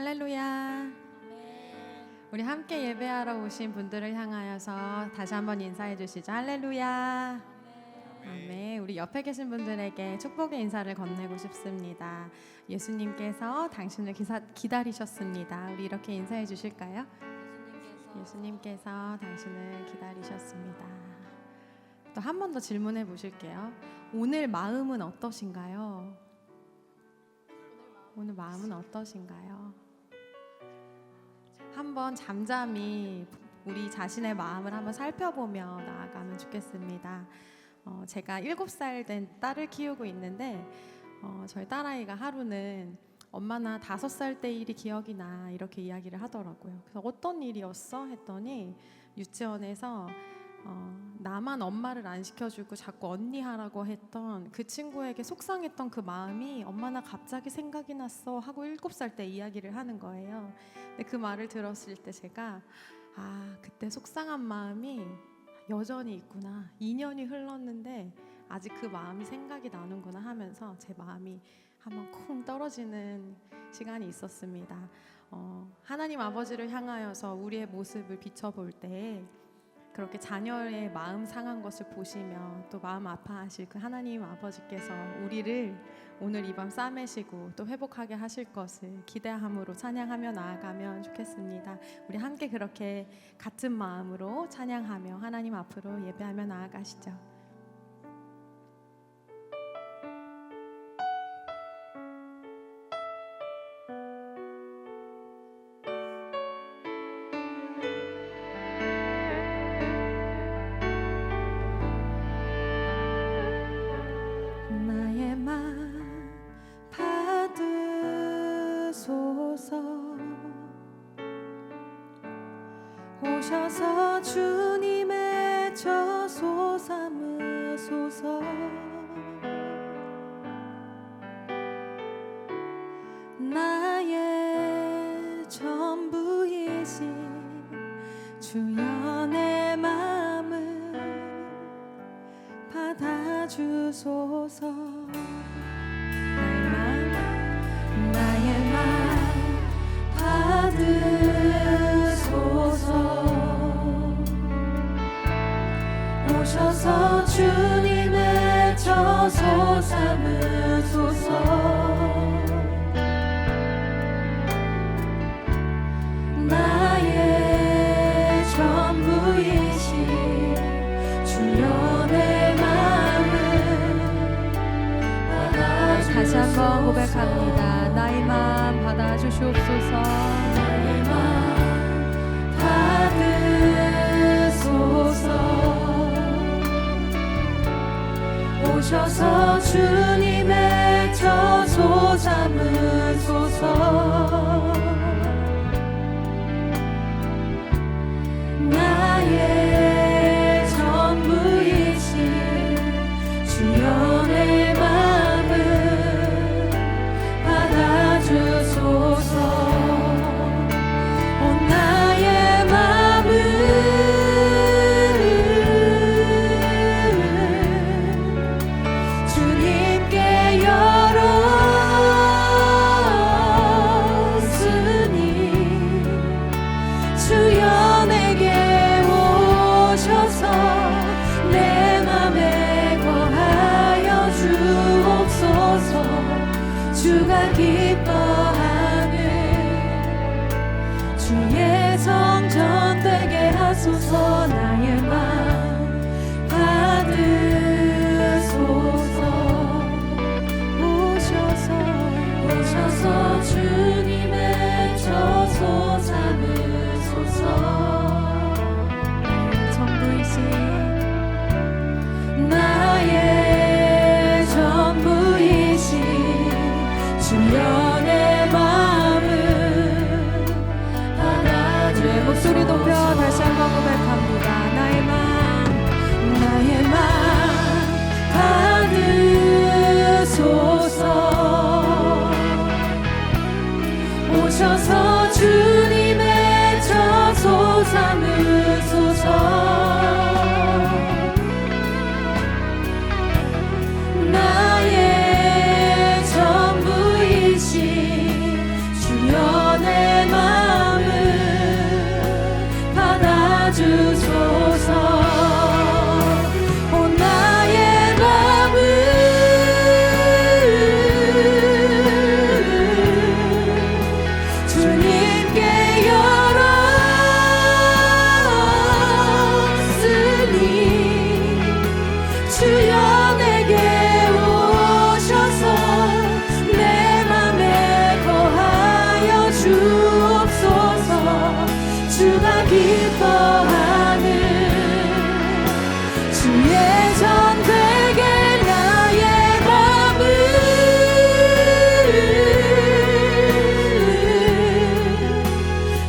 할렐루야. 우리 함께 예배하러 오신 분들을 향하여서 다시 한번 인사해 주시죠. 할렐루야. 아멘. 우리 옆에 계신 분들에게 축복의 인사를 건네고 싶습니다. 예수님께서 당신을 기다리셨습니다. 우리 이렇게 인사해 주실까요? 예수님께서 당신을 기다리셨습니다. 또 한 번 더 질문해 보실게요. 오늘 마음은 어떠신가요? 오늘 마음은 어떠신가요? 한번 잠잠히 우리 자신의 마음을 한번 살펴보며 나아가면 좋겠습니다. 제가 7살 된 딸을 키우고 있는데 저희 딸아이가 하루는 엄마 나 5살 때 일이 기억이 나 이렇게 이야기를 하더라고요. 그래서 어떤 일이었어? 했더니 유치원에서 나만 엄마를 안 시켜주고 자꾸 언니 하라고 했던 그 친구에게 속상했던 그 마음이 엄마 나 갑자기 생각이 났어 하고 7살 때 이야기를 하는 거예요. 근데 그 말을 들었을 때 제가 그때 속상한 마음이 여전히 있구나. 2년이 흘렀는데 아직 그 마음이 생각이 나는구나 하면서 제 마음이 한번 쿵 떨어지는 시간이 있었습니다. 하나님 아버지를 향하여서 우리의 모습을 비춰볼 때 그렇게 자녀의 마음 상한 것을 보시며 또 마음 아파하실 그 하나님 아버지께서 우리를 오늘 이 밤 싸매시고 또 회복하게 하실 것을 기대함으로 찬양하며 나아가면 좋겠습니다. 우리 함께 그렇게 같은 마음으로 찬양하며 하나님 앞으로 예배하며 나아가시죠. 오셔서 주님의 저소 삼으소서. 나의 전부이신 주여 내 마음을 받아주소서. 나의 마음 받으소서. 오셔서 주님의 저소 삼으소서. 나의 전부이신 주여 내 마음을 받아주소서. 다시 한번 고백합니다. 나의 마음 받아주시옵소서. 나의 마음 받으소서. 오셔서 주님의 저소 삼으소서. 나의 전부이신 주여 내 마음을 받아주소서. 나의 마음을 주님께 열었으니 주여 내게 오셔서 내 맘에 거하여 주옵소서. 주가 기뻐하는 주의 성전 되게 하소서. 나의 마음 받으소서. 오셔서 주님의 저소 삼으소서. 나의 전부이신 나의 전부이신 주여 내 마음을 받아주소서. 목소리 높여 다시 한번 고백합니다. 나의 마음 받으소서. 오셔서 주님의 저소 삼으소서. 나의 전부이신 주여 내 기뻐하는 주의 전되게 나의 맘을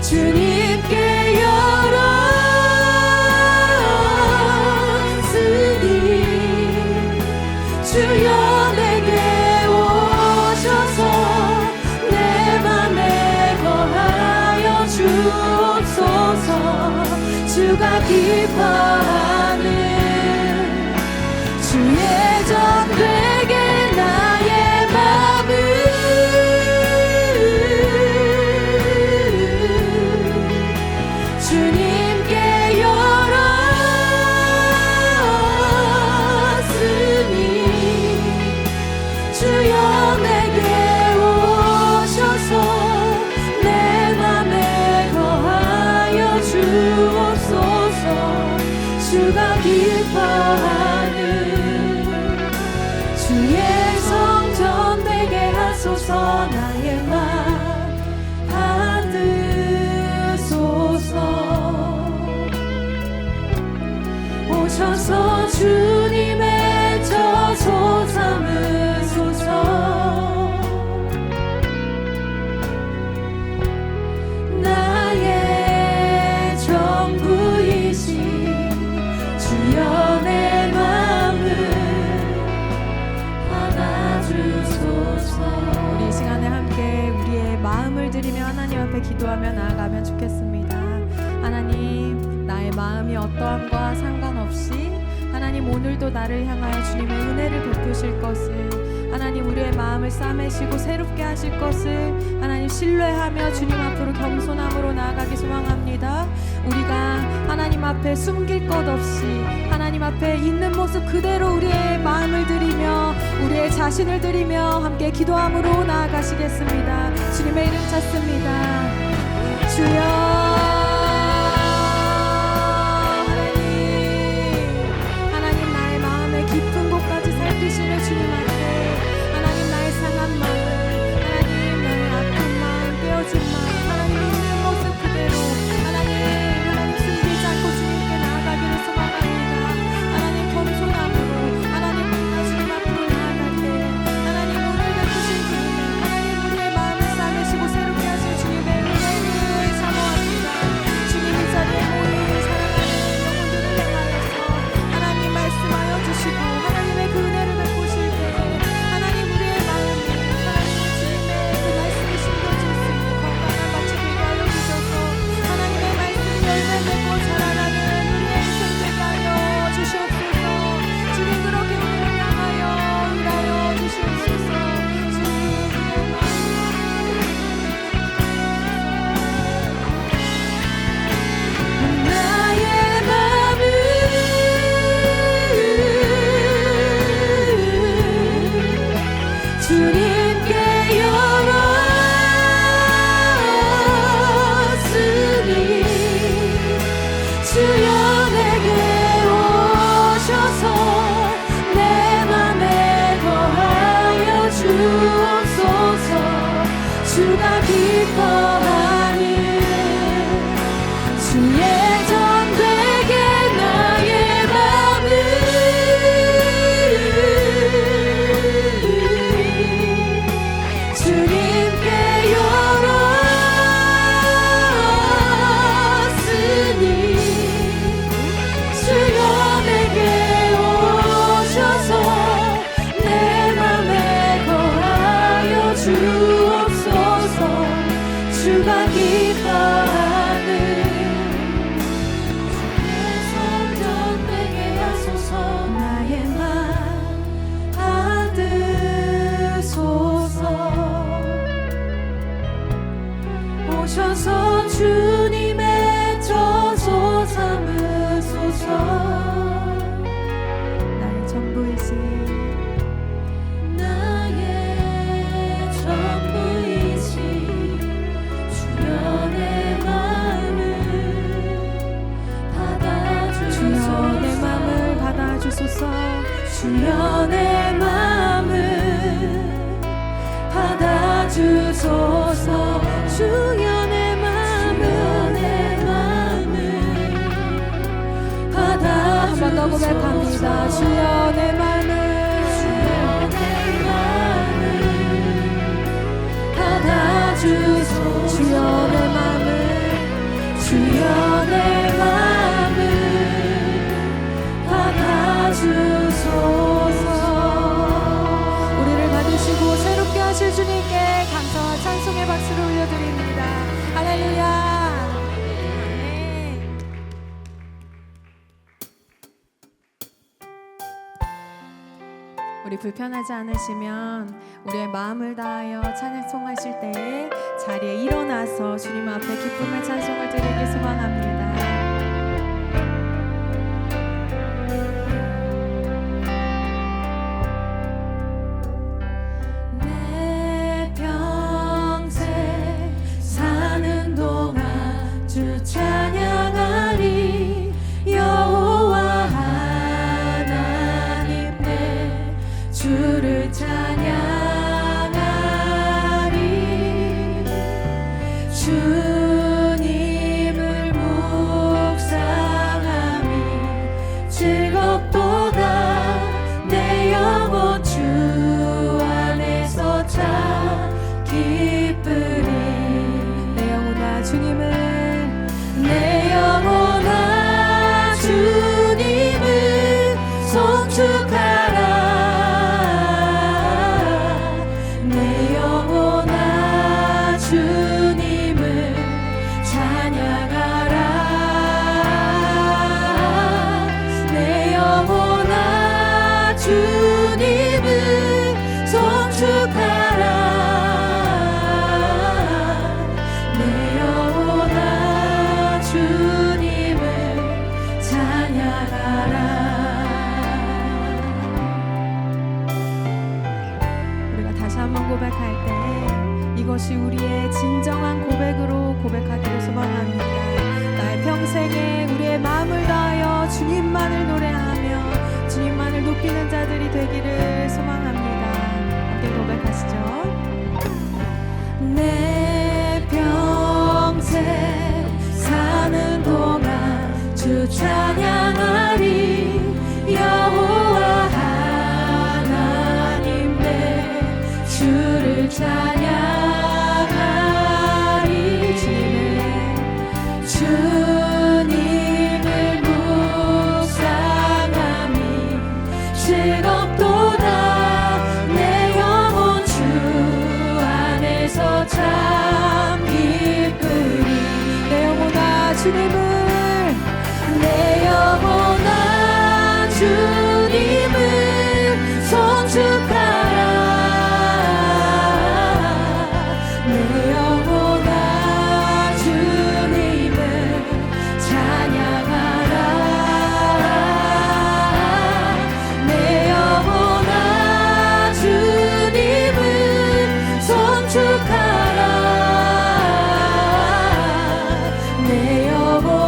주님께 열었으니 주여 내게 오셔서 내 맘에 거하여 주옵소서. 주가 기뻐하는 주의 전되게 나의 맘을 주님께 열었으니 주여 내게 오셔서 내 맘에 거하여 주옵소서. 주가 기뻐하는 주의 성전 되게 하소서. 나의 맘 받으소서. 오셔서 주님의 저소 삼으소서. 나의 전부이신 주여 내 맘을 받아주소서. 우리 이 시간에 함께 우리의 마음을 드리며 하나님 앞에 기도하며 나아가면 좋겠습니다. 하나님, 나의 마음이 어떠함과 상관없이 하나님 오늘도 나를 향하여 주님의 은혜를 베푸실 것을, 하나님 우리의 마음을 싸매시고 새롭게 하실 것을 하나님 신뢰하며 주님 앞으로 겸손함으로 나아가기 소망합니다. 우리가 하나님 앞에 숨길 것 없이 하나님 앞에 있는 모습 그대로 우리의 마음을 드리며 우리의 자신을 드리며 함께 기도함으로 나아가시겠습니다. 주님의 이름 찾습니다. 주여, 깊은 곳까지 살피시는 주님 앞에 하나님 나의 상한 마음, 하나님 나의 아픈 마음, 깨어진 마음, 하나님 있는 모습 그대로 하나님 숨기지 않고 주님께 나아가기를 소망합니다. 하나님 겸손함으로 하나님 주님 앞으로 나아갈 때 하나님 오늘 베푸신 주님, 하나님 우리의 마음을 싸매시고 새롭게 하실 주님의 은혜를 사모합니다. 주님 이 자리에 모인 사랑하는 영혼들을 향하여서 하나님 말씀하여 주시고 하나님의 그 은혜를 베푸실 때 하나님 우리의 마음이 하나님 주님의 그 말씀이 심겨질 수 있는 건강한 밭이 되게 하여 주셔서 하나님의 말씀이 열매 맺고 자라나는 우리의 인생 되게 하여 주시옵소서. 주님 그렇게 우리를 향하여 일하여 주시옵소서. 주님 우리의 나의 맘을 주님께 열었으니 주여 내게 오셔서 내 맘에 거하여 주옵소서. 주가 기뻐하는 주의 전되게 나의 맘을 주님께 열었으니 주여 내게 오셔서 내 맘에 거하여 주옵소서. 주가 기뻐하는 주의 성전 되게 하소서. 나의 맘 받으소서. 오셔서 주님의 저소 삼으소서. 나의 전부이신 나의 전부이신 주여 내 맘을 받아주소서. 주여 내 마음을 받아주소서. 주여 내 맘을 받아주소서. 주여 내 맘을 다 주여 내 맘을 받아주소 주여 내 맘을 주여 내 맘을 받아주소서. 우리를 받으시고 새롭게 하실 주님께 감사와 찬송의 박수를 올려드립니다. 할렐루야. 우리 불편하지 않으시면 우리의 마음을 다하여 찬송하실 때에 자리에 일어나서 주님 앞에 기쁨의 찬송을 드리기 소망합니다. 내 평생 사는 동안 주 찬양하리 여호와 하나님 내 주를 찬양하리 주님을 묵상함이 즐겁도다 내 영혼 주 안에서 참 기쁘리. 내 영혼아 주님을 내 영혼아 주님을 송축하라. 내 영혼아 주님을 찬양하라. 내 영혼아 주님을 송축하라. 내 영혼아 주님을 찬양하라. 우리가 다시 한번 고백할 때 이것이 우리의 진정한 고백으로 고백하기를 소망합니다. 나의 평생에 우리의 마음을 다하여 주님만을 노래하며 주님만을 높이는 자들이 되기를 소망합니다. 함께 고백하시죠. 내 평생 사는 동안 주 찬양하리 여호와 하나님 내 주를 찬양하리. 주님을 묵상함이 즐겁도다 내 영혼 주 안에서 참 기쁘리. 내 영혼아 주님을 내 영혼아 주님을 송축하라. 내 영혼아 주님을 찬양하라. 내 영혼아 주님을 송축하라. 내 영혼아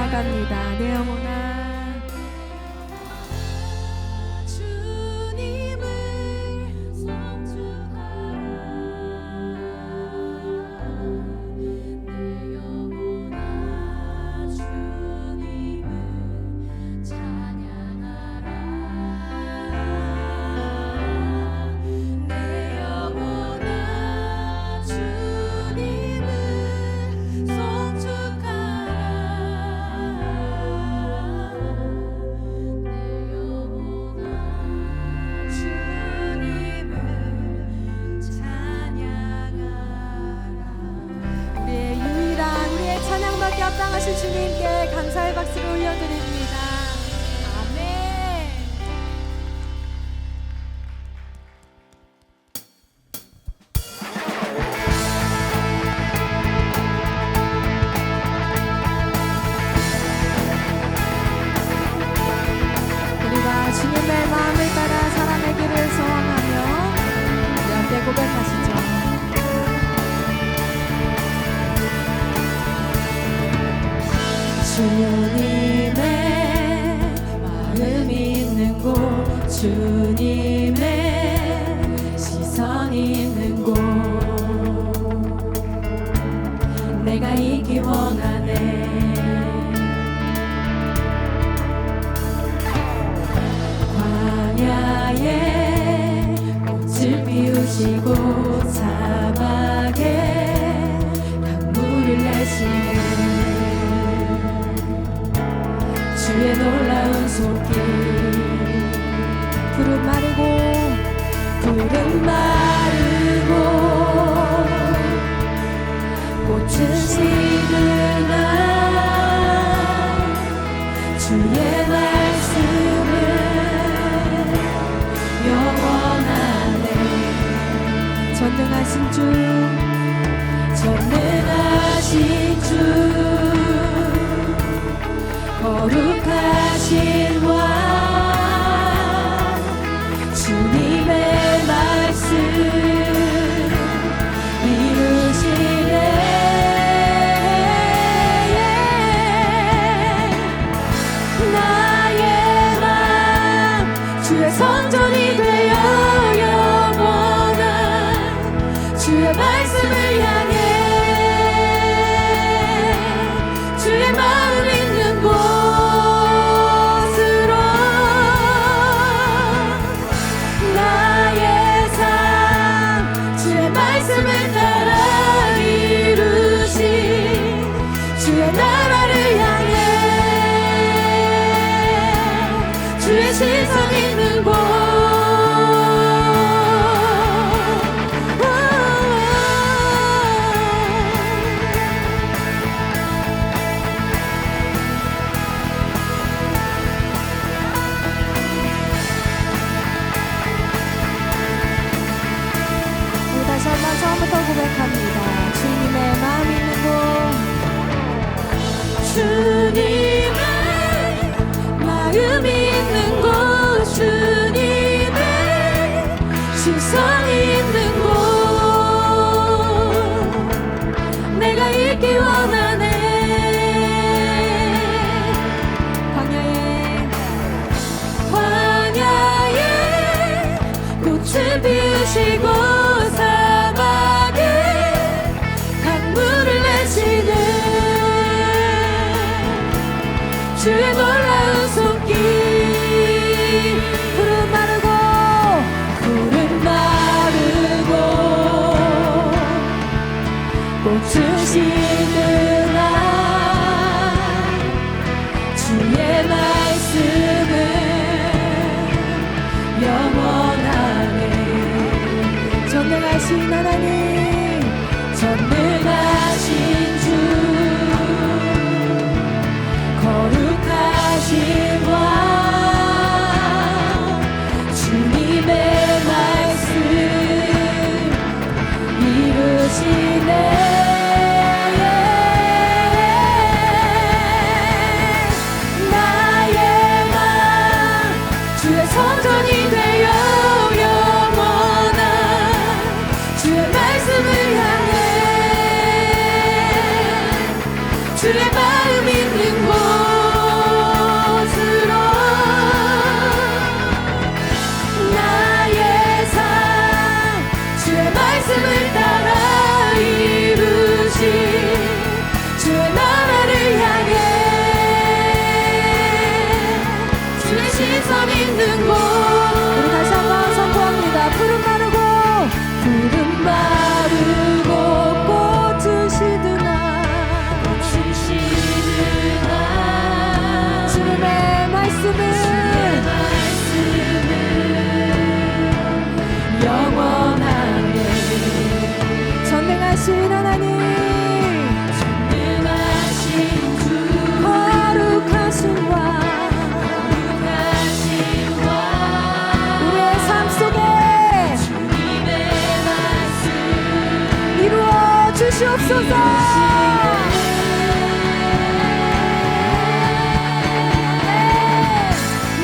나아갑니다. 내 영혼아 주님을 송축하라 내 영혼아 주님을 찬양하라 내 영혼아 주님을 송축하라 내 영혼아 주님을 찬양하라 우리의 유일한 우리의 찬양받기 합당하신 주님께 감사의 박수를 올려드립니다. 아멘. 우리가 주님의 마음을 따라 사람의 길을 소망하며 우리 함께 고백하시죠. 주님의 마음 있는 곳 주님의 시선 있는 곳 내가 있기 원하네 광야에 꽃을 피우시고 사막에 강물을 내시는 주의 놀라운 손길 푸른 마르고 꽃은 시드나 주의 말씀은 영원하네 전능하신 주 전능하신 주 거룩하신 왕 주님의 말씀 이루시네 나의 맘 주의 성전이 되어 영원한 주의 말씀을 향해 주의 마음 있는 곳으로 나의 삶 주의 말씀을 따라 이루신 주의 나라를 향해 주의 시선 있는 곳 다시 한번 처음부터 고백합니다. 주님의 마음 있는 곳 주님의 마음 있는 곳 주님의 시선 있는 곳 내가 있기 원하네 광야에 꽃을 피우시고 사막에 강물을 내시는 주의 놀라운 손길 푸른 마르고 꽃은 시드나 주의 말씀은 영원하네 전능하신 하나님 전능하신 주 거룩하신 왕 주님의 말씀 이루시네 나의 맘 주의 성전이 되어 영원한 주의 말씀 곳 우리 다시 한번 선포합니다. 푸른 마르고 푸른 마르고 꽃은 시드나 주님의 말씀은 영원하네. 전능하신 하나님 거룩하신 왕 우리의 삶 속에 이루어 주시옵소서.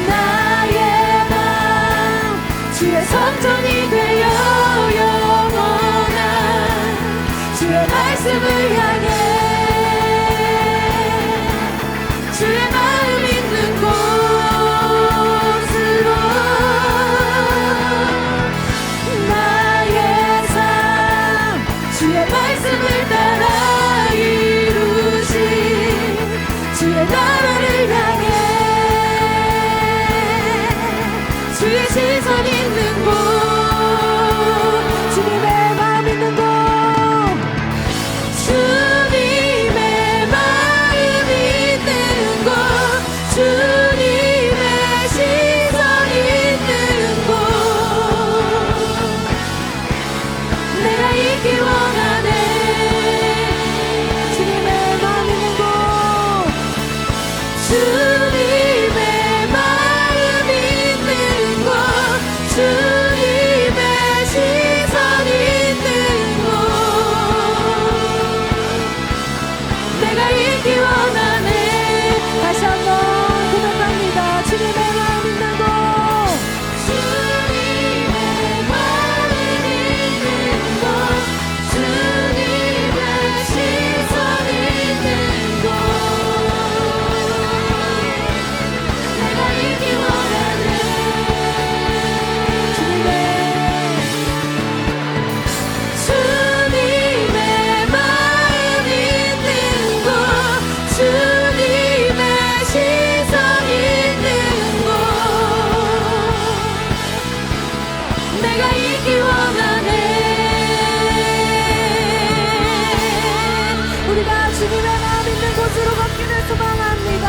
나의 맘 주의 성전이 되어 영원한 주의 말씀을 향해 주의 마음 있는 곳으로 나의 삶 주의 말씀을 따라 이루신 주의 나라를 향해 주의 시선 있는 곳 주님의 마음 있는 곳 주님의 마음 있는 곳 주님의 시선 있는 곳 내가 있기 원하네. 주님의 마음 있는 곳 주님의 마음 있는 곳 주님의 시선 있는 곳 내가 있기 원하네. 다시 한번 고백합니다. 주님의 마음 있는 곳 주님의 마음 있는 곳 주님의 시선 있는 곳 내가 있기 원하네. 주님의 마음 있는 곳 주님의 시선 있는 곳 내가 있기 원하네. 우리가 주님의 마음 있는 곳으로 걷기를 소망합니다.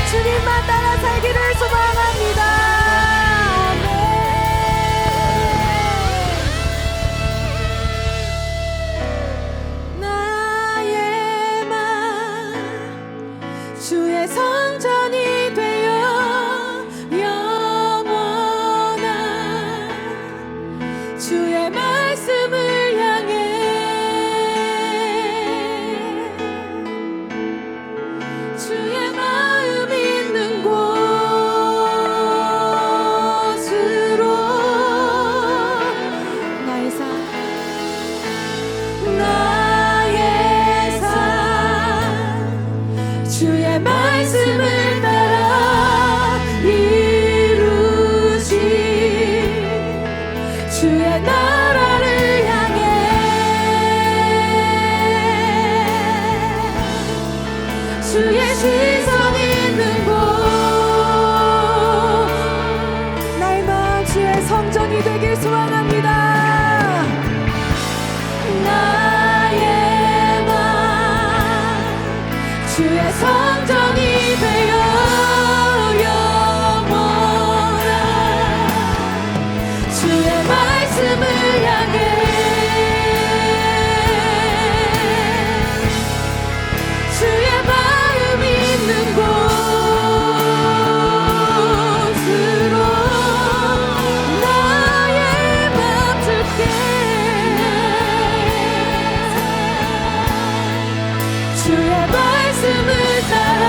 주님만 따라 살기를 소망합니다. 나의 맘 주의 성전이 되어 영원한 주의 말씀을 향해 주의 마음 있는 곳으로 나의 삶 주의 말씀을 따라 이루신 주의 나라를 향해 주의 시선 있는 곳 나의 마음 주의 성전이 되길 소망합니다. 나의 맘 주의 성전이 되어 영원한 주의 말씀을 향해 주의 마음 있는 곳으로 나의 맘 줄게. 주의 말씀을 따라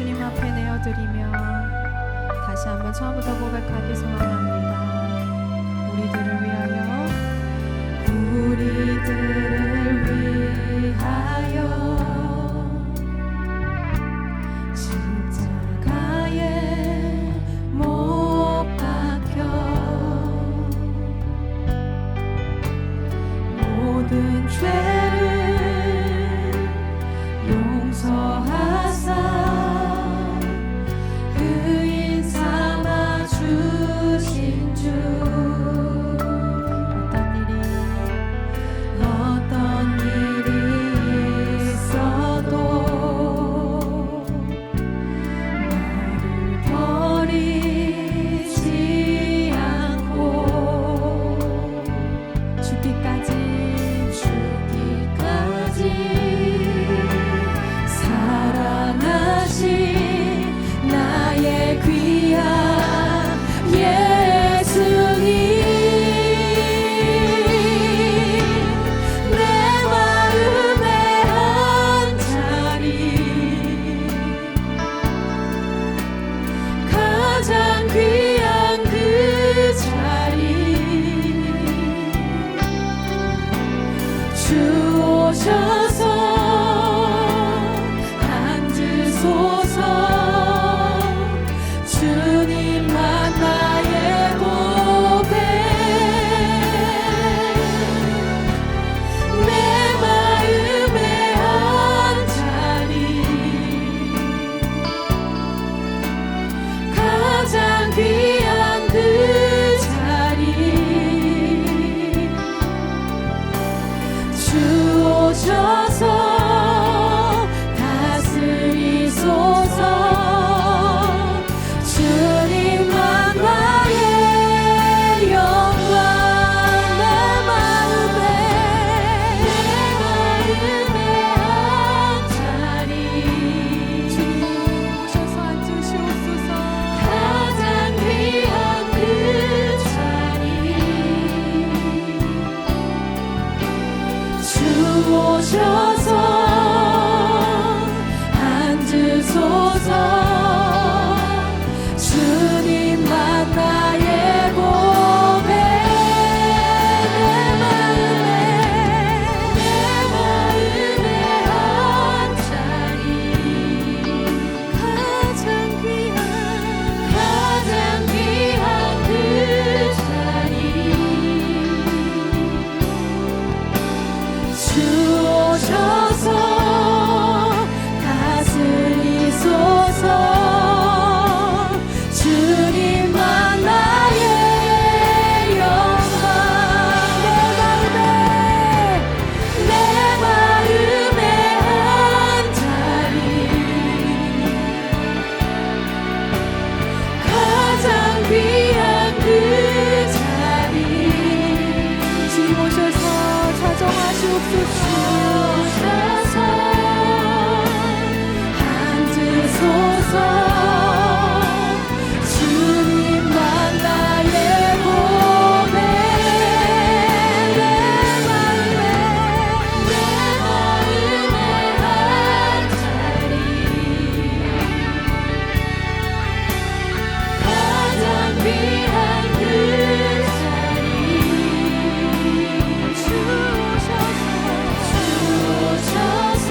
주님 앞에 내어드리며 다시 한번 처음부터 고백하기 소원합니다. 우리들을 위하여 십자가에 못 박혀 모든 죄를 용서하사 의인 삼아 주신 주 어떤 일이 있어도 나를 버리지 않고 죽기까지 사랑하신 나의 귀한 예수님 내 마음의 한 자리 가장 귀한 그 자리 주 오셔서 앉으소서 주님만 나의 보배 내 마음의 한 자리 가장 귀한 그 자리 주 오셔서 다스리소서 주님만 나의 영광 내 마음의 한 자리 주님 오셔서 앉으시옵소서 가장 귀한 그 자리 주 오셔서 앉으소서 주님만 나의 보배 내 마음의 한 자리 가장 귀한 그 자리 주 오셔서 다스리소서 주님만 나의 영광 내 마음의 한 자리 가장 귀한 그 자리 주님 오셔서 좌정하시옵소서 앉으소서 주님만 나의 보배 내 마음의 한 자리 가장 귀한 그 자리 주 오셔서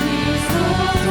다스리소서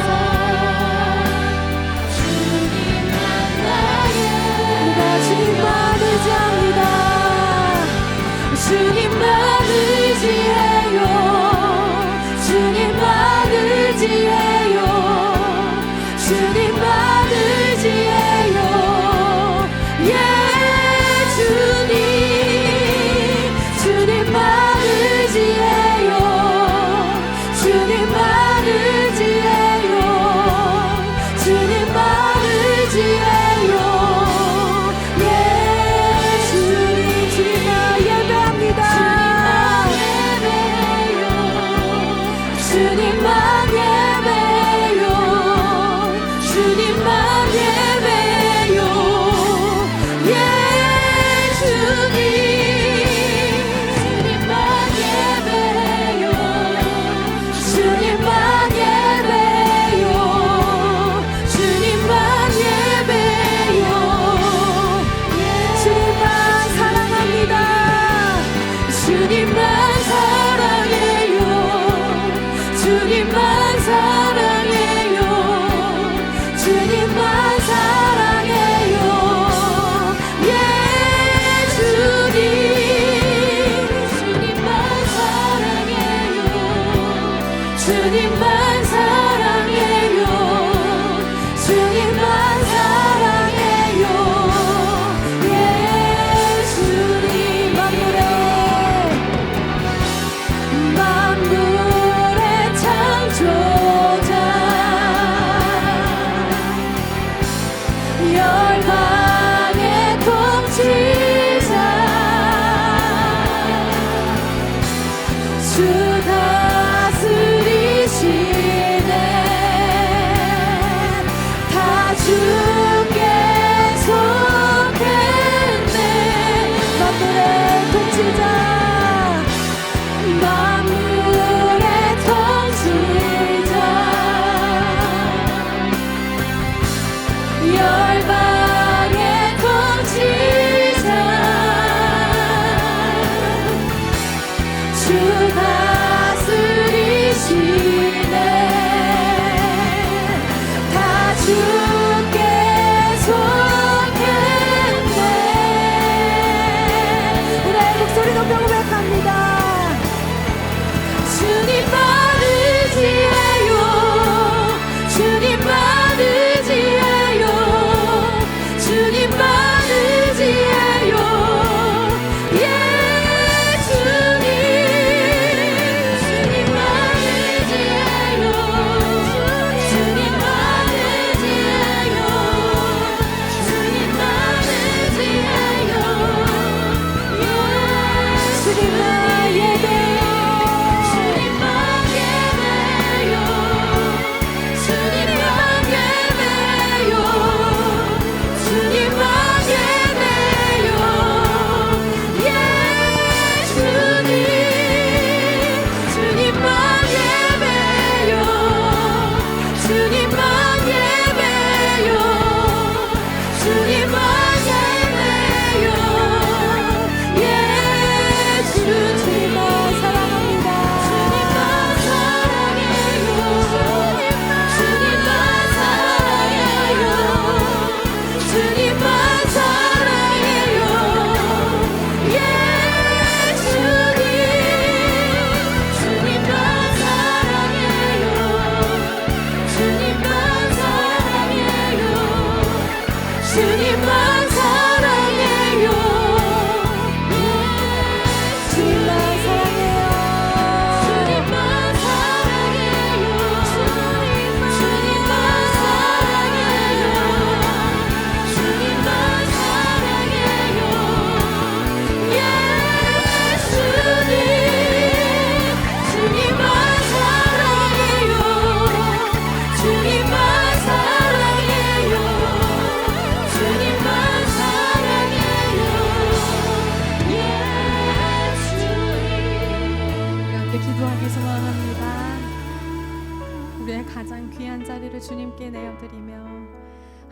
귀한 자리를 주님께 내어드리며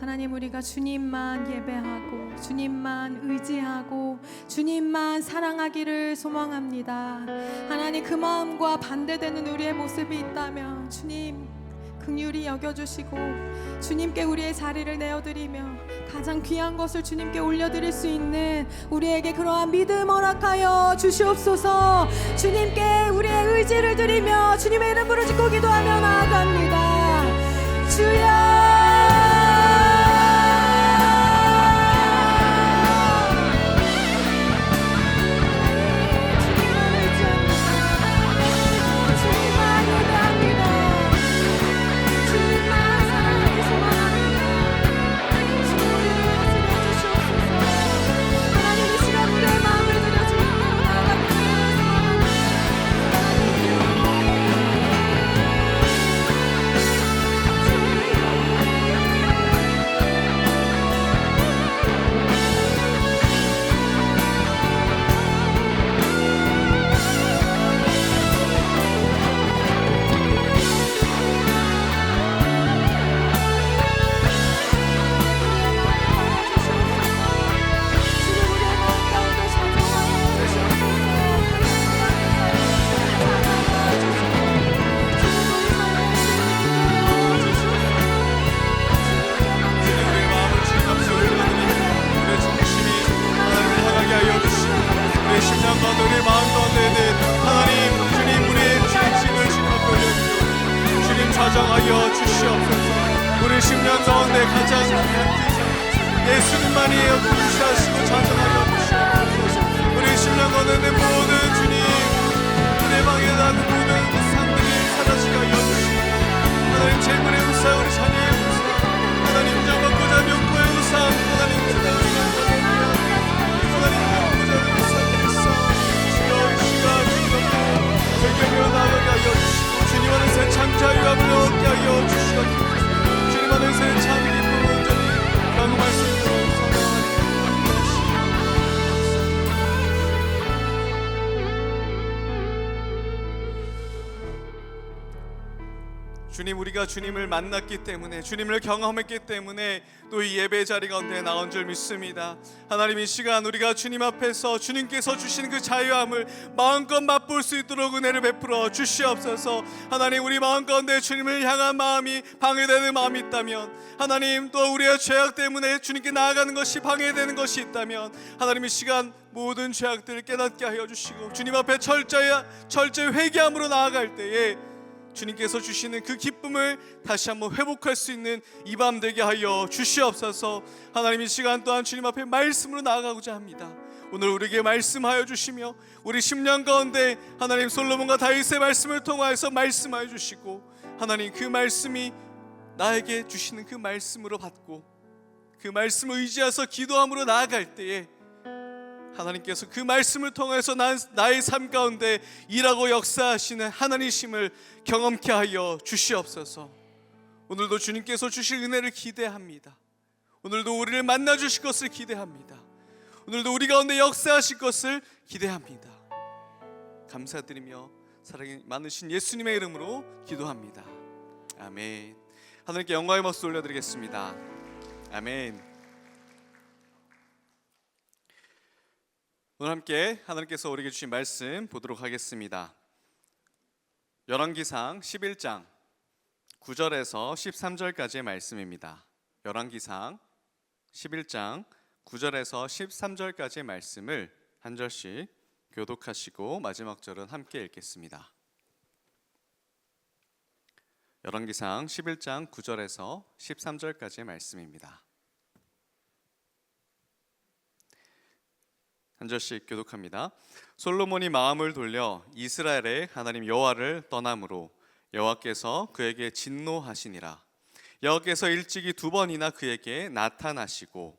하나님, 우리가 주님만 예배하고 주님만 의지하고 주님만 사랑하기를 소망합니다. 하나님, 그 마음과 반대되는 우리의 모습이 있다면 주님 긍휼히 여겨주시고 주님께 우리의 자리를 내어드리며 가장 귀한 것을 주님께 올려드릴 수 있는 우리에게 그러한 믿음 허락하여 주시옵소서. 주님께 우리의 의지를 드리며 주님의 이름 부르짖고 기도하며 나아갑니다. 주여, 찾아가여 주시옵소서. 우리 10년 가운데 가장 귀한 기사 예수님만이에요. 구주하시고 찾아가여 주시옵소서. 우리 10년 가운데 모든 주님 내 방에 난 모든 우상들이 사라지게 하여 주시고 하나님 재물의 우상, 우리 자녀의 우상, 하나님 인정받고자 명부의 우상, 하나님 하나님 명부자의 우상들이 있어 주여 이 시간 주여 설교며 나아가게 하여 주시고 주님 안에서 참 자유함을 얻게 하여 주시옵소서. 주님 안에서 참 기쁨을 온전히 경험할 수 있도록 주님, 우리가 주님을 만났기 때문에 주님을 경험했기 때문에 또 이 예배 자리 가운데 나온 줄 믿습니다. 하나님, 이 시간 우리가 주님 앞에서 주님께서 주신 그 자유함을 마음껏 맛볼 수 있도록 은혜를 베풀어 주시옵소서. 하나님, 우리 마음 가운데 주님을 향한 마음이 방해되는 마음이 있다면, 하나님 또 우리의 죄악 때문에 주님께 나아가는 것이 방해되는 것이 있다면, 하나님 이 시간 모든 죄악들을 깨닫게 하여 주시고 주님 앞에 철저히 회개함으로 나아갈 때에 주님께서 주시는 그 기쁨을 다시 한번 회복할 수 있는 이 밤 되게 하여 주시옵소서. 하나님, 이 시간 또한 주님 앞에 말씀으로 나아가고자 합니다. 오늘 우리에게 말씀하여 주시며 우리 10년 가운데 하나님 솔로몬과 다윗의 말씀을 통하여서 말씀하여 주시고, 하나님 그 말씀이 나에게 주시는 그 말씀으로 받고 그 말씀을 의지해서 기도함으로 나아갈 때에 하나님께서 그 말씀을 통해서 나의 삶 가운데 일하고 역사하시는 하나님이심을 경험케 하여 주시옵소서. 오늘도 주님께서 주실 은혜를 기대합니다. 오늘도 우리를 만나 주실 것을 기대합니다. 오늘도 우리 가운데 역사하실 것을 기대합니다. 감사드리며 사랑이 많으신 예수님의 이름으로 기도합니다. 아멘. 하나님께 영광의 박수 올려드리겠습니다. 아멘. 오늘 함께 하나님께서 우리에게 주신 말씀 보도록 하겠습니다. 열왕기상 11장 9절에서 13절까지의 말씀입니다. 열왕기상 11장 9절에서 13절까지의 말씀을 한 절씩 교독하시고 마지막 절은 함께 읽겠습니다. 열왕기상 11장 9절에서 13절까지의 말씀입니다. 한 절씩 교독합니다. 솔로몬이 마음을 돌려 이스라엘의 하나님 여호와를 떠남으로 여호와께서 그에게 진노하시니라. 여호와께서 일찍이 2번이나 그에게 나타나시고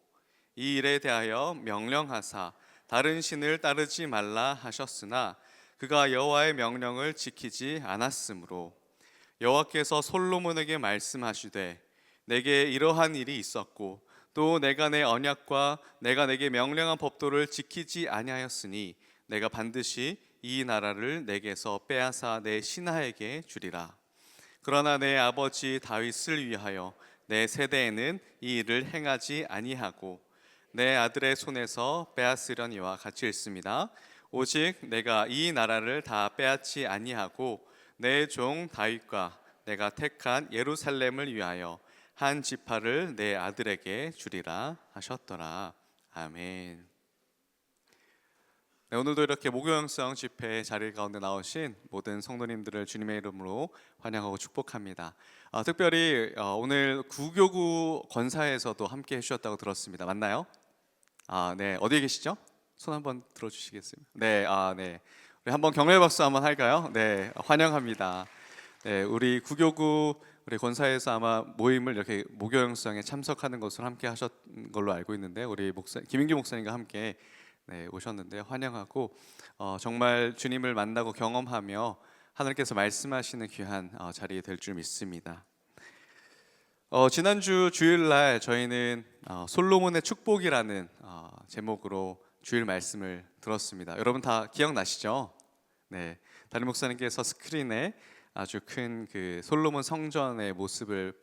이 일에 대하여 명령하사 다른 신을 따르지 말라 하셨으나 그가 여호와의 명령을 지키지 않았으므로 여호와께서 솔로몬에게 말씀하시되 내게 이러한 일이 있었고 또 내가 내 언약과 내가 내게 명령한 법도를 지키지 아니하였으니 내가 반드시 이 나라를 내게서 빼앗아 내 신하에게 주리라. 그러나 내 아버지 다윗을 위하여 내 세대에는 이 일을 행하지 아니하고 내 아들의 손에서 빼앗으려니와 같이 읽습니다. 오직 내가 이 나라를 다 빼앗지 아니하고 내 종 다윗과 내가 택한 예루살렘을 위하여 한 지파를 내 아들에게 주리라 하셨더라. 아멘. 네, 오늘도 이렇게 목요영성 집회 자리 가운데 나오신 모든 성도님들을 주님의 이름으로 환영하고 축복합니다. 특별히 오늘 구교구 권사에서도 함께 해주셨다고 들었습니다. 맞나요? 네, 어디에 계시죠? 손 한번 들어주시겠습니다. 네, 네, 우리 한번 격려 박수 한번 할까요? 네, 환영합니다. 네, 우리 구교구 우리 권사에서 아마 모임을 이렇게 목요영성에 참석하는 것을 함께 하셨던 걸로 알고 있는데 우리 김인규 목사님과 함께 오셨는데 환영하고 정말 주님을 만나고 경험하며 하나님께서 말씀하시는 귀한 자리에 될 줄 믿습니다. 지난주 주일날 저희는 솔로몬의 축복이라는 제목으로 주일 말씀을 들었습니다. 여러분 다 기억나시죠? 네, 담임 목사님께서 스크린에 아주 큰 그 솔로몬 성전의 모습을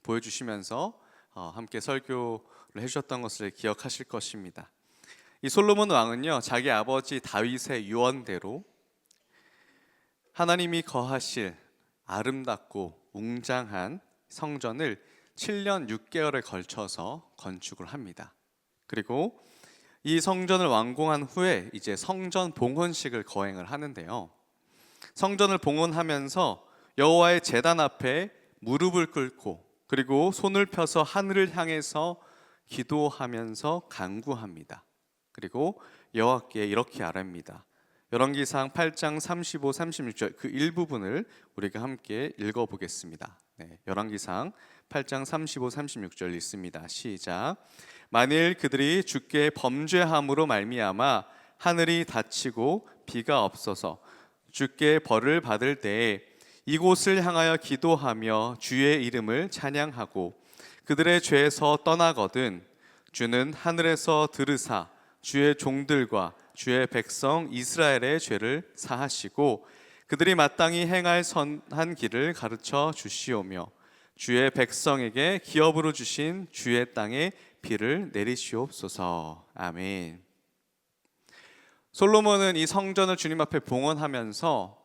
보여주시면서 함께 설교를 해주셨던 것을 기억하실 것입니다. 이 솔로몬 왕은요, 자기 아버지 다윗의 유언대로 하나님이 거하실 아름답고 웅장한 성전을 7년 6개월에 걸쳐서 건축을 합니다. 그리고 이 성전을 완공한 후에 이제 성전 봉헌식을 거행을 하는데요. 성전을 봉헌하면서 여호와의 제단 앞에 무릎을 꿇고 그리고 손을 펴서 하늘을 향해서 기도하면서 간구합니다. 그리고 여호와께 이렇게 아뢰입니다. 열왕기상 8장 35, 36절 그 일부분을 우리가 함께 읽어보겠습니다. 네, 열왕기상 8장 35, 36절 읽습니다. 시작. 만일 그들이 주께 범죄함으로 말미암아 하늘이 닫히고 비가 없어서 주께 벌을 받을 때에 이곳을 향하여 기도하며 주의 이름을 찬양하고 그들의 죄에서 떠나거든 주는 하늘에서 들으사 주의 종들과 주의 백성 이스라엘의 죄를 사하시고 그들이 마땅히 행할 선한 길을 가르쳐 주시오며 주의 백성에게 기업으로 주신 주의 땅에 비를 내리시옵소서. 아멘. 솔로몬은 이 성전을 주님 앞에 봉헌하면서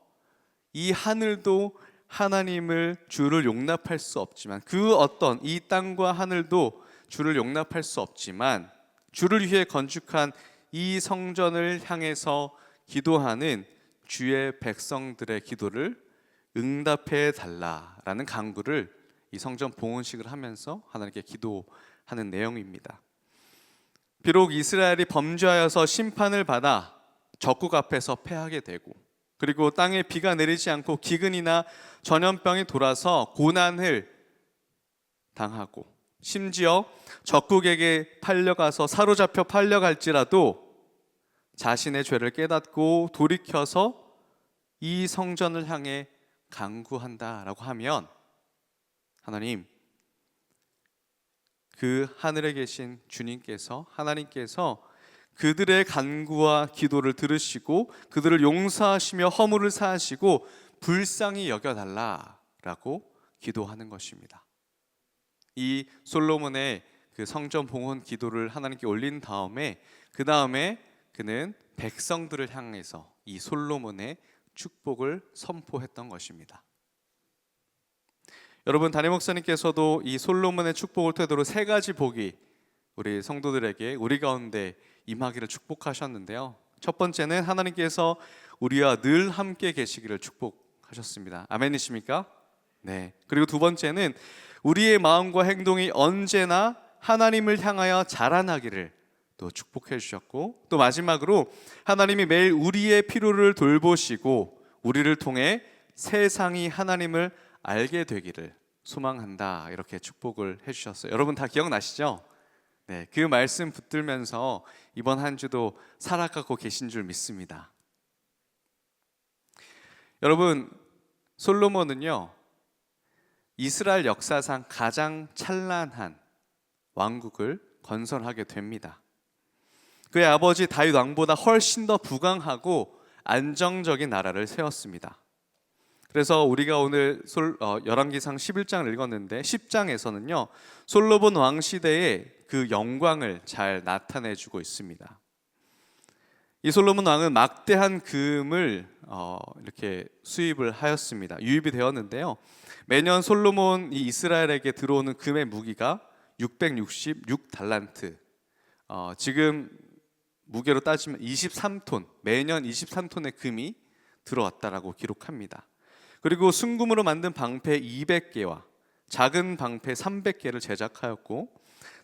이 하늘도 하나님을 주를 용납할 수 없지만 그 어떤 이 땅과 하늘도 주를 용납할 수 없지만 주를 위해 건축한 이 성전을 향해서 기도하는 주의 백성들의 기도를 응답해 달라라는 간구를 이 성전 봉헌식을 하면서 하나님께 기도하는 내용입니다. 비록 이스라엘이 범죄하여서 심판을 받아 적국 앞에서 패하게 되고 그리고 땅에 비가 내리지 않고 기근이나 전염병이 돌아서 고난을 당하고 심지어 적국에게 팔려가서 사로잡혀 팔려갈지라도 자신의 죄를 깨닫고 돌이켜서 이 성전을 향해 간구한다라고 하면 하나님, 그 하늘에 계신 주님께서 하나님께서 그들의 간구와 기도를 들으시고 그들을 용서하시며 허물을 사하시고 불쌍히 여겨달라라고 기도하는 것입니다. 이 솔로몬의 그 성전 봉헌 기도를 하나님께 올린 다음에 그 다음에 그는 백성들을 향해서 이 솔로몬의 축복을 선포했던 것입니다. 여러분, 담임 목사님께서도 이 솔로몬의 축복을 토대로 세 가지 복이 우리 성도들에게 우리 가운데 임하기를 축복하셨는데요. 첫 번째는 하나님께서 우리와 늘 함께 계시기를 축복하셨습니다. 아멘이십니까? 네. 그리고 두 번째는 우리의 마음과 행동이 언제나 하나님을 향하여 자라나기를 또 축복해 주셨고, 또 마지막으로 하나님이 매일 우리의 필요를 돌보시고 우리를 통해 세상이 하나님을 알게 되기를 소망한다, 이렇게 축복을 해주셨어요. 여러분 다 기억나시죠? 네, 그 말씀 붙들면서 이번 한 주도 살아가고 계신 줄 믿습니다. 여러분, 솔로몬은요 이스라엘 역사상 가장 찬란한 왕국을 건설하게 됩니다. 그의 아버지 다윗 왕보다 훨씬 더 부강하고 안정적인 나라를 세웠습니다. 그래서 우리가 오늘 열왕기상 11장을 읽었는데 10장에서는요 솔로몬 왕 시대의 그 영광을 잘 나타내주고 있습니다. 이 솔로몬 왕은 막대한 금을 이렇게 수입을 하였습니다. 유입이 되었는데요. 매년 솔로몬이 이스라엘에게 들어오는 금의 무기가 666달란트. 지금 무게로 따지면 23톤, 매년 23톤의 금이 들어왔다라고 기록합니다. 그리고 순금으로 만든 방패 200개와 작은 방패 300개를 제작하였고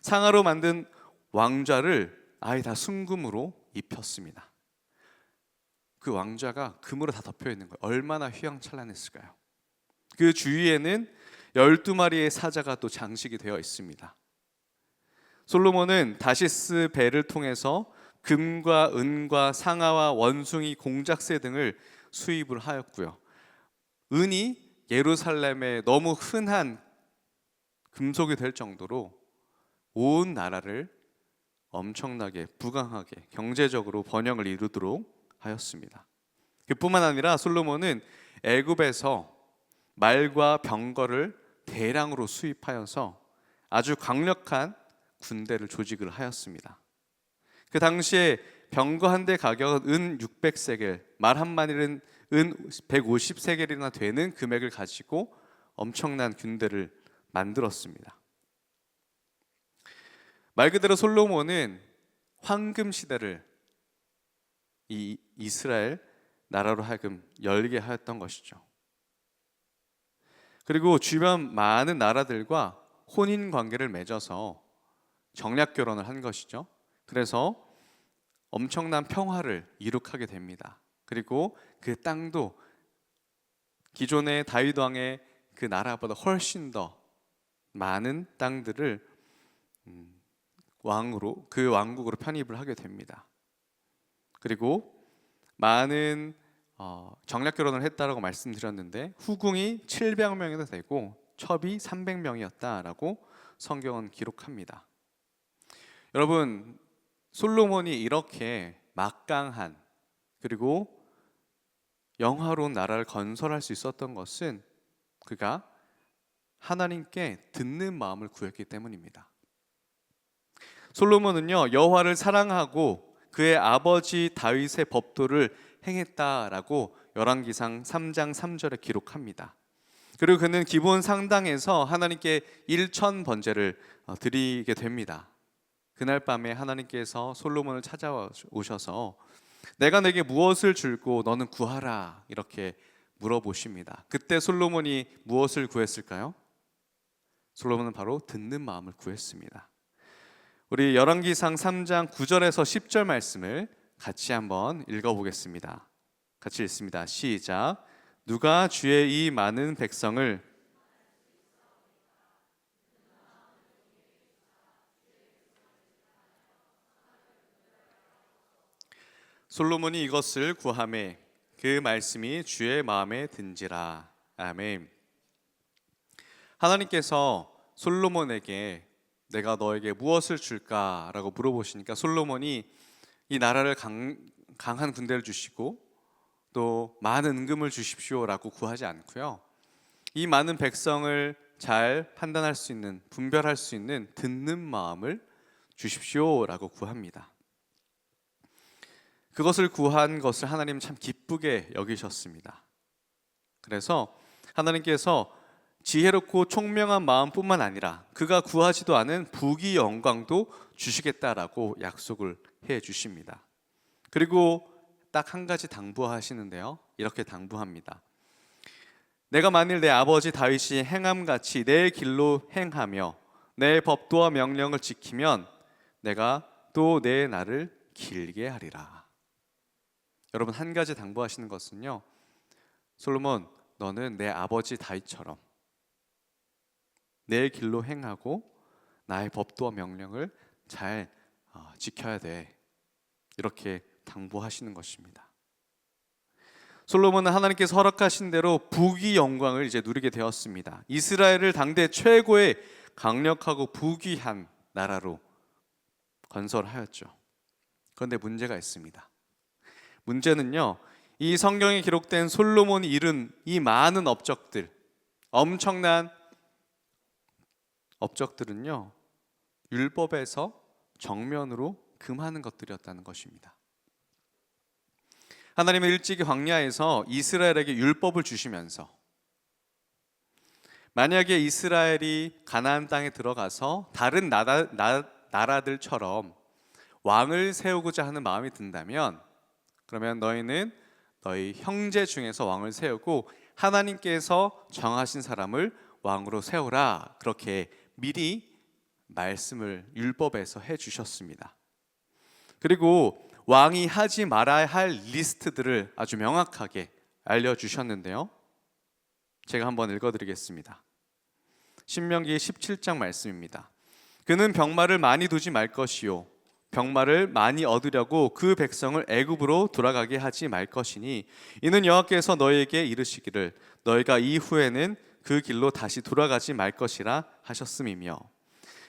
상아로 만든 왕좌를 아예 다 순금으로 입혔습니다. 그 왕좌가 금으로 다 덮여 있는 거예요. 얼마나 휘황찬란했을까요? 그 주위에는 12마리의 사자가 또 장식이 되어 있습니다. 솔로몬은 다시스 배를 통해서 금과 은과 상아와 원숭이, 공작새 등을 수입을 하였고요. 은이 예루살렘에 너무 흔한 금속이 될 정도로 온 나라를 엄청나게 부강하게 경제적으로 번영을 이루도록 하였습니다. 그뿐만 아니라 솔로몬은 애굽에서 말과 병거를 대량으로 수입하여서 아주 강력한 군대를 조직을 하였습니다. 그 당시에 병거 한 대 가격은 은 600세겔, 말 한 마리는 은 150세겔이나 되는 금액을 가지고 엄청난 군대를 만들었습니다. 말 그대로 솔로몬은 황금 시대를 이 이스라엘 나라로 하여금 열게 하였던 것이죠. 그리고 주변 많은 나라들과 혼인 관계를 맺어서 정략 결혼을 한 것이죠. 그래서 엄청난 평화를 이룩하게 됩니다. 그리고 그 땅도 기존의 다윗 왕의 그 나라보다 훨씬 더 많은 땅들을 그 왕국으로 편입을 하게 됩니다. 그리고 많은 정략 결혼을 했다라고 말씀드렸는데 후궁이 700명이나 되고 첩이 300명이었다라고 성경은 기록합니다. 여러분, 솔로몬이 이렇게 막강한 그리고 영화로운 나라를 건설할 수 있었던 것은 그가 하나님께 듣는 마음을 구했기 때문입니다. 솔로몬은요 여호와를 사랑하고 그의 아버지 다윗의 법도를 행했다라고 열왕기상 3장 3절에 기록합니다. 그리고 그는 기본 상당에서 하나님께 1천 번제를 드리게 됩니다. 그날 밤에 하나님께서 솔로몬을 찾아오셔서 내가 내게 무엇을 줄고 너는 구하라 이렇게 물어보십니다. 그때 솔로몬이 무엇을 구했을까요? 솔로몬은 바로 듣는 마음을 구했습니다. 우리 열왕기상 3장 9절에서 10절 말씀을 같이 한번 읽어보겠습니다. 같이 읽습니다. 시작. 누가 주의 이 많은 백성을 솔로몬이 이것을 구하매 그 말씀이 주의 마음에 든지라. 아멘. 하나님께서 솔로몬에게 내가 너에게 무엇을 줄까라고 물어보시니까 솔로몬이 이 나라를 강한 군대를 주시고 또 많은 은금을 주십시오라고 구하지 않고요. 이 많은 백성을 잘 판단할 수 있는, 분별할 수 있는 듣는 마음을 주십시오라고 구합니다. 그것을 구한 것을 하나님은 참 기쁘게 여기셨습니다. 그래서 하나님께서 지혜롭고 총명한 마음뿐만 아니라 그가 구하지도 않은 부귀 영광도 주시겠다라고 약속을 해 주십니다. 그리고 딱 한 가지 당부하시는데요. 이렇게 당부합니다. 내가 만일 내 아버지 다윗이 행함같이 내 길로 행하며 내 법도와 명령을 지키면 내가 또 내 날을 길게 하리라. 여러분, 한 가지 당부하시는 것은요, 솔로몬, 너는 내 아버지 다윗처럼 내 길로 행하고 나의 법도와 명령을 잘 지켜야 돼. 이렇게 당부하시는 것입니다. 솔로몬은 하나님께서 허락하신 대로 부귀 영광을 이제 누리게 되었습니다. 이스라엘을 당대 최고의 강력하고 부귀한 나라로 건설하였죠. 그런데 문제가 있습니다. 문제는요, 이 성경에 기록된 솔로몬이 이룬 이 많은 업적들, 엄청난 업적들은요, 율법에서 정면으로 금하는 것들이었다는 것입니다. 하나님은 일찍이 광야에서 이스라엘에게 율법을 주시면서 만약에 이스라엘이 가나안 땅에 들어가서 다른 나라들처럼 왕을 세우고자 하는 마음이 든다면, 그러면 너희는 너희 형제 중에서 왕을 세우고 하나님께서 정하신 사람을 왕으로 세우라, 그렇게 미리 말씀을 율법에서 해주셨습니다. 그리고 왕이 하지 말아야 할 리스트들을 아주 명확하게 알려주셨는데요, 제가 한번 읽어드리겠습니다. 신명기 17장 말씀입니다. 그는 병마를 많이 두지 말 것이요 병마를 많이 얻으려고 그 백성을 애굽으로 돌아가게 하지 말 것이니 이는 여호와께서 너희에게 이르시기를 너희가 이후에는 그 길로 다시 돌아가지 말 것이라 하셨음이며,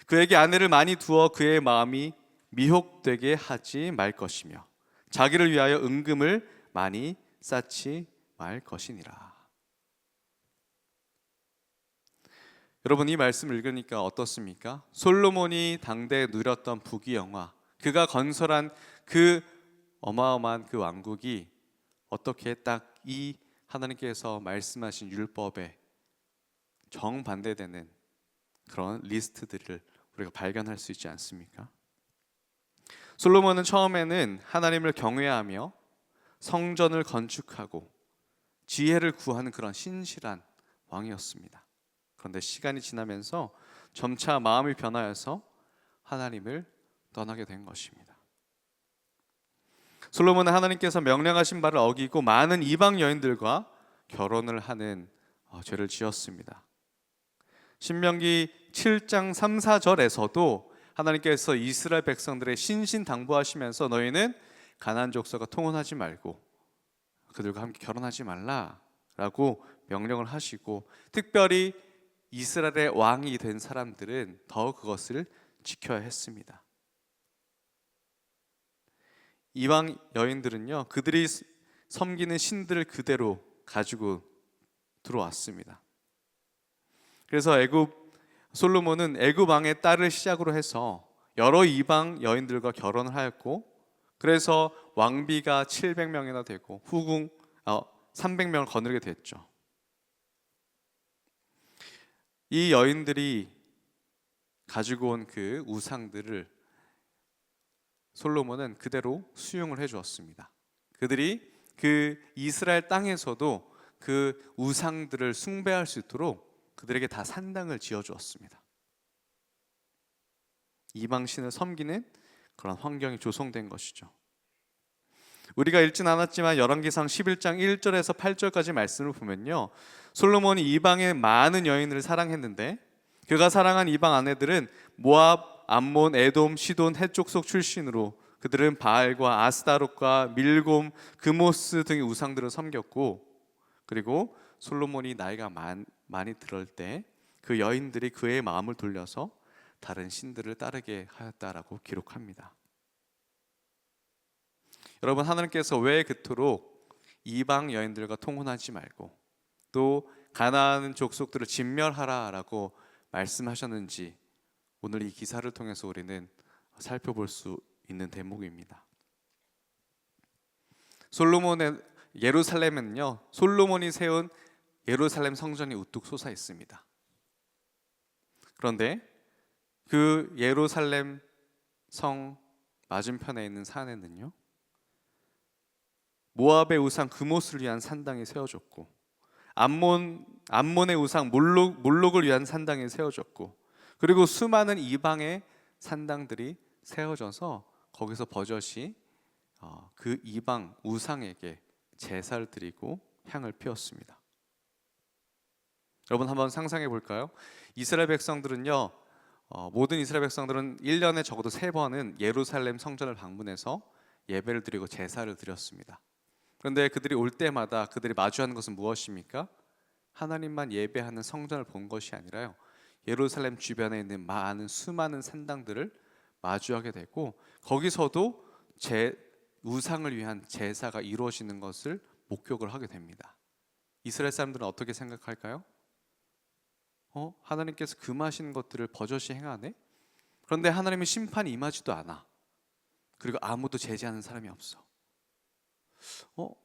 그에게 아내를 많이 두어 그의 마음이 미혹되게 하지 말 것이며 자기를 위하여 은금을 많이 쌓지 말 것이니라. 여러분, 이 말씀을 읽으니까 어떻습니까? 솔로몬이 당대에 누렸던 부귀영화, 그가 건설한 그 어마어마한 그 왕국이 어떻게 딱 이 하나님께서 말씀하신 율법에 정반대되는 그런 리스트들을 우리가 발견할 수 있지 않습니까? 솔로몬은 처음에는 하나님을 경외하며 성전을 건축하고 지혜를 구하는 그런 신실한 왕이었습니다. 그런데 시간이 지나면서 점차 마음이 변하여서 하나님을 떠나게 된 것입니다. 솔로몬은 하나님께서 명령하신 바를 어기고 많은 이방 여인들과 결혼을 하는 죄를 지었습니다. 신명기 7장 3, 4절에서도 하나님께서 이스라엘 백성들의 신신당부하시면서 너희는 가나안 족속과 통혼하지 말고 그들과 함께 결혼하지 말라라고 명령을 하시고, 특별히 이스라엘의 왕이 된 사람들은 더 그것을 지켜야 했습니다. 이방 여인들은요, 그들이 섬기는 신들을 그대로 가지고 들어왔습니다. 그래서 솔로몬은 애굽 왕의 딸을 시작으로 해서 여러 이방 여인들과 결혼을 하였고, 그래서 왕비가 700명이나 되고 후궁 300명을 거느리게 됐죠. 이 여인들이 가지고 온 그 우상들을 솔로몬은 그대로 수용을 해 주었습니다. 그들이 그 이스라엘 땅에서도 그 우상들을 숭배할 수 있도록 그들에게 다 산당을 지어 주었습니다. 이방 신을 섬기는 그런 환경이 조성된 것이죠. 우리가 읽진 않았지만 열왕기상 11장 1절에서 8절까지 말씀을 보면요, 솔로몬이 이방의 많은 여인을 사랑했는데 그가 사랑한 이방 아내들은 모압, 암몬, 에돔, 시돈, 헷족속 출신으로 그들은 바알과 아스타롯과 밀곰, 그모스 등의 우상들을 섬겼고, 그리고 솔로몬이 나이가 많이 들을 때 그 여인들이 그의 마음을 돌려서 다른 신들을 따르게 하였다라고 기록합니다. 여러분, 하나님께서 왜 그토록 이방 여인들과 통혼하지 말고 또 가나안 족속들을 진멸하라라고 말씀하셨는지 오늘 이 기사를 통해서 우리는 살펴볼 수 있는 대목입니다. 솔로몬의 예루살렘은요, 솔로몬이 세운 예루살렘 성전이 우뚝 솟아 있습니다. 그런데 그 예루살렘 성 맞은편에 있는 산에는요, 모압의 우상 그못을 위한 산당이 세워졌고, 암몬의 우상 몰록을 위한 산당이 세워졌고, 그리고 수많은 이방의 산당들이 세워져서 거기서 버젓이 그 이방 우상에게 제사를 드리고 향을 피웠습니다. 여러분, 한번 상상해 볼까요? 이스라엘 백성들은요, 모든 이스라엘 백성들은 1년에 적어도 3번은 예루살렘 성전을 방문해서 예배를 드리고 제사를 드렸습니다. 그런데 그들이 올 때마다 그들이 마주하는 것은 무엇입니까? 하나님만 예배하는 성전을 본 것이 아니라요, 예루살렘 주변에 있는 수많은 산당들을 마주하게 되고 거기서도 우상을 위한 제사가 이루어지는 것을 목격을 하게 됩니다. 이스라엘 사람들은 어떻게 생각할까요? 하나님께서 금하신 것들을 버젓이 행하네? 그런데 하나님의 심판이 임하지도 않아. 그리고 아무도 제지하는 사람이 없어.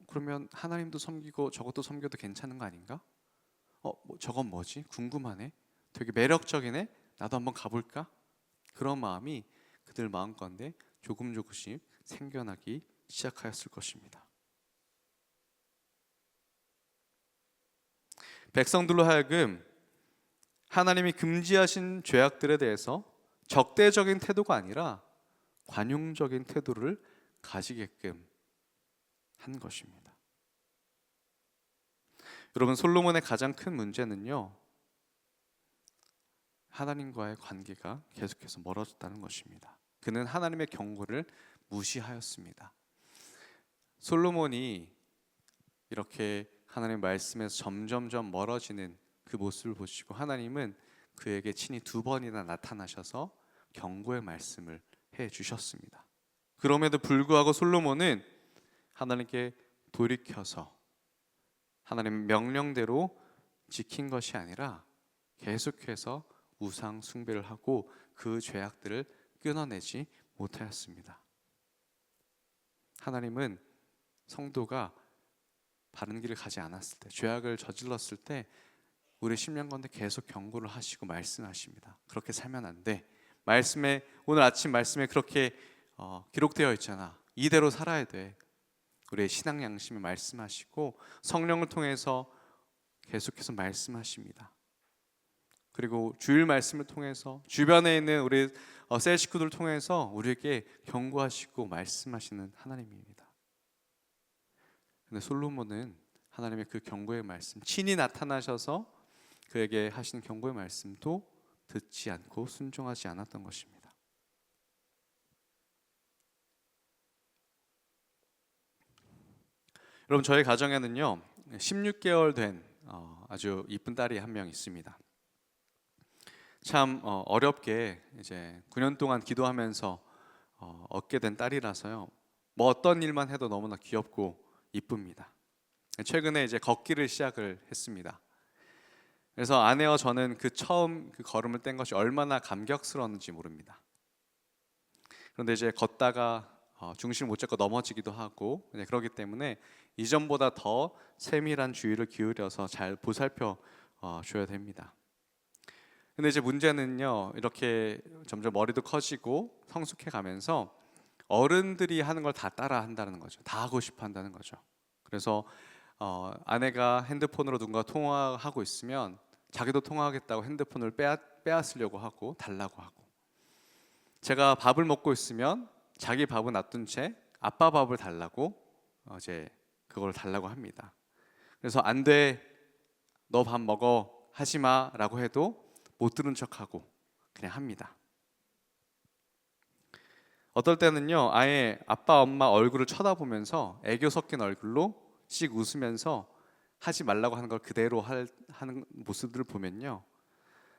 그러면 하나님도 섬기고 저것도 섬겨도 괜찮은 거 아닌가? 저건 뭐지? 궁금하네. 되게 매력적이네. 나도 한번 가볼까? 그런 마음이 그들 마음 가운데 조금씩 생겨나기 시작하였을 것입니다. 백성들로 하여금 하나님이 금지하신 죄악들에 대해서 적대적인 태도가 아니라 관용적인 태도를 가지게끔 한 것입니다. 여러분, 솔로몬의 가장 큰 문제는요, 하나님과의 관계가 계속해서 멀어졌다는 것입니다. 그는 하나님의 경고를 무시하였습니다. 솔로몬이 이렇게 하나님의 말씀에서 점점점 멀어지는 그 모습을 보시고 하나님은 그에게 친히 2번이나 나타나셔서 경고의 말씀을 해 주셨습니다. 그럼에도 불구하고 솔로몬은 하나님께 돌이켜서 하나님의 명령대로 지킨 것이 아니라 계속해서 우상 숭배를 하고 그 죄악들을 끊어내지 못하였습니다. 하나님은 성도가 바른 길을 가지 않았을 때, 죄악을 저질렀을 때 우리 심령 가운데 계속 경고를 하시고 말씀하십니다. 그렇게 살면 안 돼. 말씀에, 오늘 아침 말씀에 그렇게 기록되어 있잖아. 이대로 살아야 돼. 우리의 신앙 양심을 말씀하시고 성령을 통해서 계속해서 말씀하십니다. 그리고 주일 말씀을 통해서 주변에 있는 우리 셀 식구들을 통해서 우리에게 경고하시고 말씀하시는 하나님입니다. 근데 솔로몬은 하나님의 그 경고의 말씀, 친히 나타나셔서 그에게 하시는 경고의 말씀도 듣지 않고 순종하지 않았던 것입니다. 여러분, 저희 가정에는요 16개월 된 아주 이쁜 딸이 한 명 있습니다. 참 어렵게 이제 9년 동안 기도하면서 얻게 된 딸이라서요, 뭐 어떤 일만 해도 너무나 귀엽고 이쁩니다. 최근에 이제 걷기를 시작을 했습니다. 그래서 아내와 저는 그 처음 그 걸음을 뗀 것이 얼마나 감격스러웠는지 모릅니다. 그런데 이제 걷다가 중심을 못 잡고 넘어지기도 하고 그러기 때문에 이전보다 더 세밀한 주의를 기울여서 잘 보살펴 줘야 됩니다. 근데 이제 문제는요, 이렇게 점점 머리도 커지고 성숙해 가면서 어른들이 하는 걸 다 따라 한다는 거죠. 다 하고 싶어 한다는 거죠. 그래서 아내가 핸드폰으로 누군가 통화하고 있으면 자기도 통화하겠다고 핸드폰을 빼앗으려고 하고 달라고 하고, 제가 밥을 먹고 있으면 자기 밥은 놔둔 채 아빠 밥을 달라고 이제 그걸 달라고 합니다. 그래서 안 돼, 너 밥 먹어, 하지 마라고 해도 못 들은 척하고 그냥 합니다. 어떨 때는요, 아예 아빠 엄마 얼굴을 쳐다보면서 애교 섞인 얼굴로 씩 웃으면서 하지 말라고 하는 걸 그대로 하는 모습들을 보면요,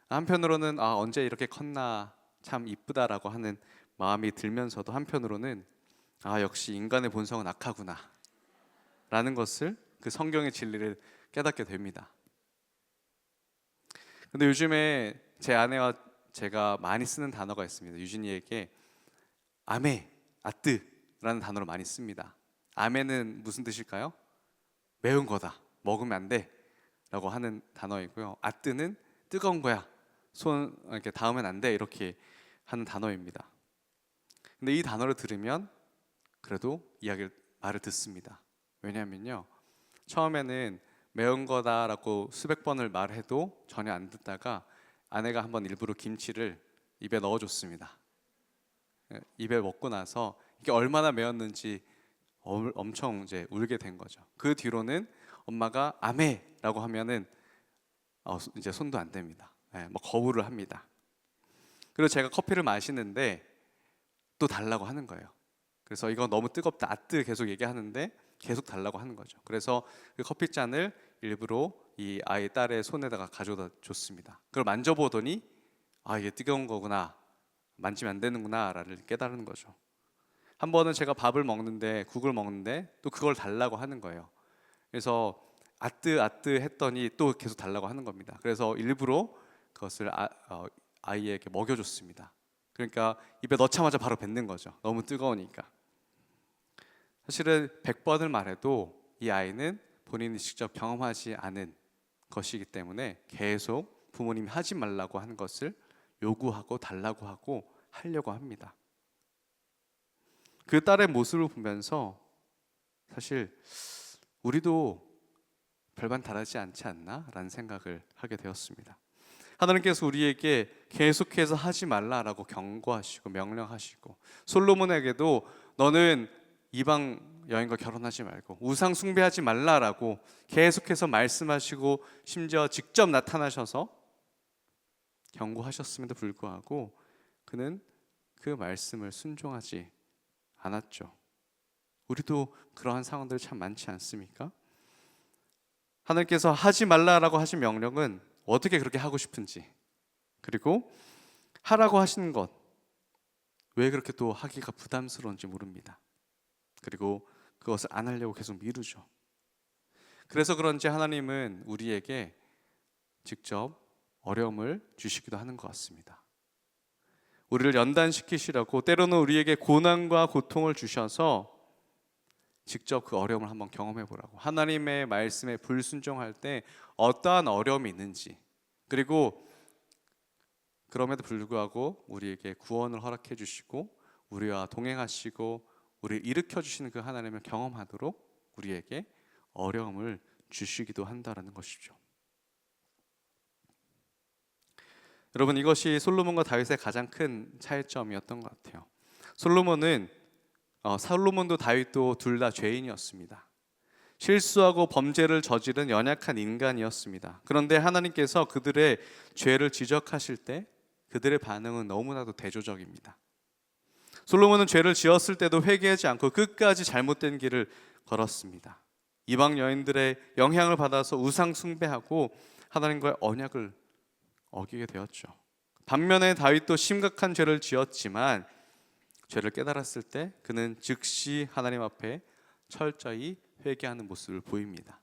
한편으로는 언제 이렇게 컸나 참 이쁘다라고 하는 마음이 들면서도 한편으로는 역시 인간의 본성은 악하구나 라는 것을, 그 성경의 진리를 깨닫게 됩니다. 근데 요즘에 제 아내와 제가 많이 쓰는 단어가 있습니다. 유진이에게 아메, 아뜨라는 단어를 많이 씁니다. 아메는 무슨 뜻일까요? 매운 거다, 먹으면 안 돼 라고 하는 단어이고요. 아뜨는 뜨거운 거야, 손 이렇게 닿으면 안 돼, 이렇게 하는 단어입니다. 근데 이 단어를 들으면 그래도 말을 듣습니다. 왜냐하면요, 처음에는 매운 거다라고 수백 번을 말해도 전혀 안 듣다가 아내가 한번 일부러 김치를 입에 넣어줬습니다. 입에 먹고 나서 이게 얼마나 매웠는지 엄청 이제 울게 된 거죠. 그 뒤로는 엄마가 아메라고 하면은 이제 손도 안 댑니다. 뭐 거부를 합니다. 그리고 제가 커피를 마시는데 또 달라고 하는 거예요. 그래서 이거 너무 뜨겁다, 아뜨 계속 얘기하는데 계속 달라고 하는 거죠. 그래서 그 커피잔을 일부러 이 아이 딸의 손에다가 가져다 줬습니다. 그걸 만져보더니 이게 뜨거운 거구나, 만지면 안 되는구나를 깨달은 거죠. 한 번은 제가 밥을 먹는데, 국을 먹는데 또 그걸 달라고 하는 거예요. 그래서 아뜨 했더니 또 계속 달라고 하는 겁니다. 그래서 일부러 그것을 아이에게 먹여줬습니다. 그러니까 입에 넣자마자 바로 뱉는 거죠. 너무 뜨거우니까. 사실은 100번을 말해도 이 아이는 본인이 직접 경험하지 않은 것이기 때문에 계속 부모님이 하지 말라고 하는 것을 요구하고 달라고 하고 하려고 합니다. 그 딸의 모습을 보면서 사실 우리도 별반 다르지 않지 않나? 라는 생각을 하게 되었습니다. 하나님께서 우리에게 계속해서 하지 말라라고 경고하시고 명령하시고, 솔로몬에게도 너는 이방 여인과 결혼하지 말고 우상 숭배하지 말라라고 계속해서 말씀하시고 심지어 직접 나타나셔서 경고하셨음에도 불구하고 그는 그 말씀을 순종하지 않았죠. 우리도 그러한 상황들이 참 많지 않습니까? 하나님께서 하지 말라라고 하신 명령은 어떻게 그렇게 하고 싶은지, 그리고 하라고 하시는 것 왜 그렇게 또 하기가 부담스러운지 모릅니다. 그리고 그것을 안 하려고 계속 미루죠. 그래서 그런지 하나님은 우리에게 직접 어려움을 주시기도 하는 것 같습니다. 우리를 연단시키시라고 때로는 우리에게 고난과 고통을 주셔서 직접 그 어려움을 한번 경험해 보라고, 하나님의 말씀에 불순종할 때 어떠한 어려움이 있는지, 그리고 그럼에도 불구하고 우리에게 구원을 허락해 주시고 우리와 동행하시고 우리를 일으켜 주시는 그 하나님을 경험하도록 우리에게 어려움을 주시기도 한다라는 것이죠. 여러분, 이것이 솔로몬과 다윗의 가장 큰 차이점이었던 것 같아요. 솔로몬도 다윗도 둘 다 죄인이었습니다. 실수하고 범죄를 저지른 연약한 인간이었습니다. 그런데 하나님께서 그들의 죄를 지적하실 때 그들의 반응은 너무나도 대조적입니다. 솔로몬은 죄를 지었을 때도 회개하지 않고 끝까지 잘못된 길을 걸었습니다. 이방 여인들의 영향을 받아서 우상 숭배하고 하나님과의 언약을 어기게 되었죠. 반면에 다윗도 심각한 죄를 지었지만 죄를 깨달았을 때 그는 즉시 하나님 앞에 철저히 회개하는 모습을 보입니다.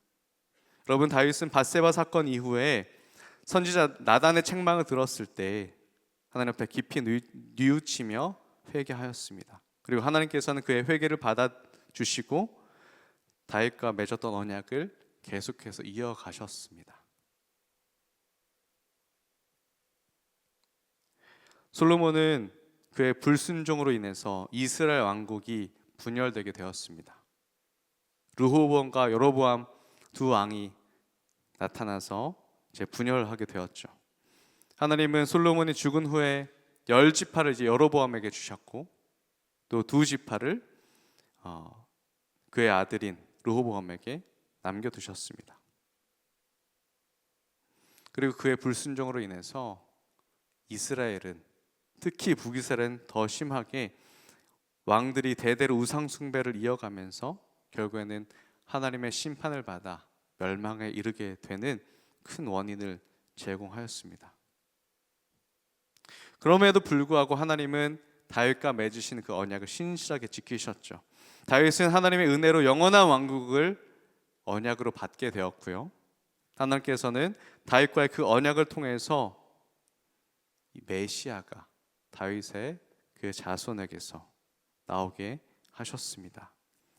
여러분, 다윗은 밧세바 사건 이후에 선지자 나단의 책망을 들었을 때 하나님 앞에 깊이 뉘우치며 회개하였습니다. 그리고 하나님께서는 그의 회개를 받아주시고 다윗과 맺었던 언약을 계속해서 이어가셨습니다. 솔로몬은 그의 불순종으로 인해서 이스라엘 왕국이 분열되게 되었습니다. 르호보암과 여로보암 두 왕이 나타나서 이제 분열하게 되었죠. 하나님은 솔로몬이 죽은 후에 10지파를 이제 여로보암에게 주셨고 또 2지파를 그의 아들인 르호보암에게 남겨두셨습니다. 그리고 그의 불순종으로 인해서 이스라엘은, 특히 북이스라엘은 더 심하게 왕들이 대대로 우상 숭배를 이어가면서 결국에는 하나님의 심판을 받아 멸망에 이르게 되는 큰 원인을 제공하였습니다. 그럼에도 불구하고 하나님은 다윗과 맺으신 그 언약을 신실하게 지키셨죠. 다윗은 하나님의 은혜로 영원한 왕국을 언약으로 받게 되었고요. 하나님께서는 다윗과의 그 언약을 통해서 이 메시아가 다윗의 그 자손에게서 나오게 하셨습니다.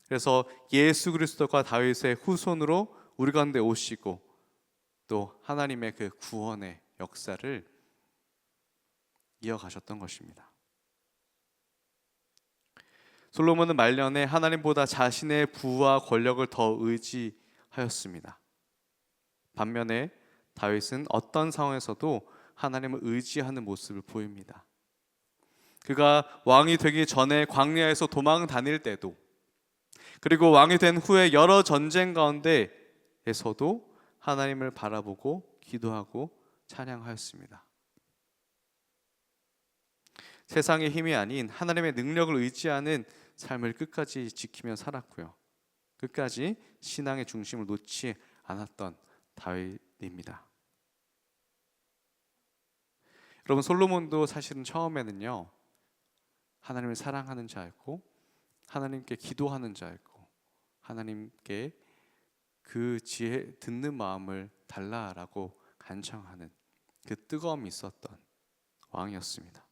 그래서 예수 그리스도가 다윗의 후손으로 우리 가운데 오시고 또 하나님의 그 구원의 역사를 이어가셨던 것입니다. 솔로몬은 말년에 하나님보다 자신의 부와 권력을 더 의지하였습니다. 반면에 다윗은 어떤 상황에서도 하나님을 의지하는 모습을 보입니다. 그가 왕이 되기 전에 광야에서 도망 다닐 때도, 그리고 왕이 된 후에 여러 전쟁 가운데에서도 하나님을 바라보고 기도하고 찬양하였습니다. 세상의 힘이 아닌 하나님의 능력을 의지하는 삶을 끝까지 지키며 살았고요. 끝까지 신앙의 중심을 놓지 않았던 다윗입니다. 여러분, 솔로몬도 사실은 처음에는요, 하나님을 사랑하는 자였고 하나님께 기도하는 자였고 하나님께 그 지혜 듣는 마음을 달라라고 간청하는 그 뜨거움이 있었던 왕이었습니다.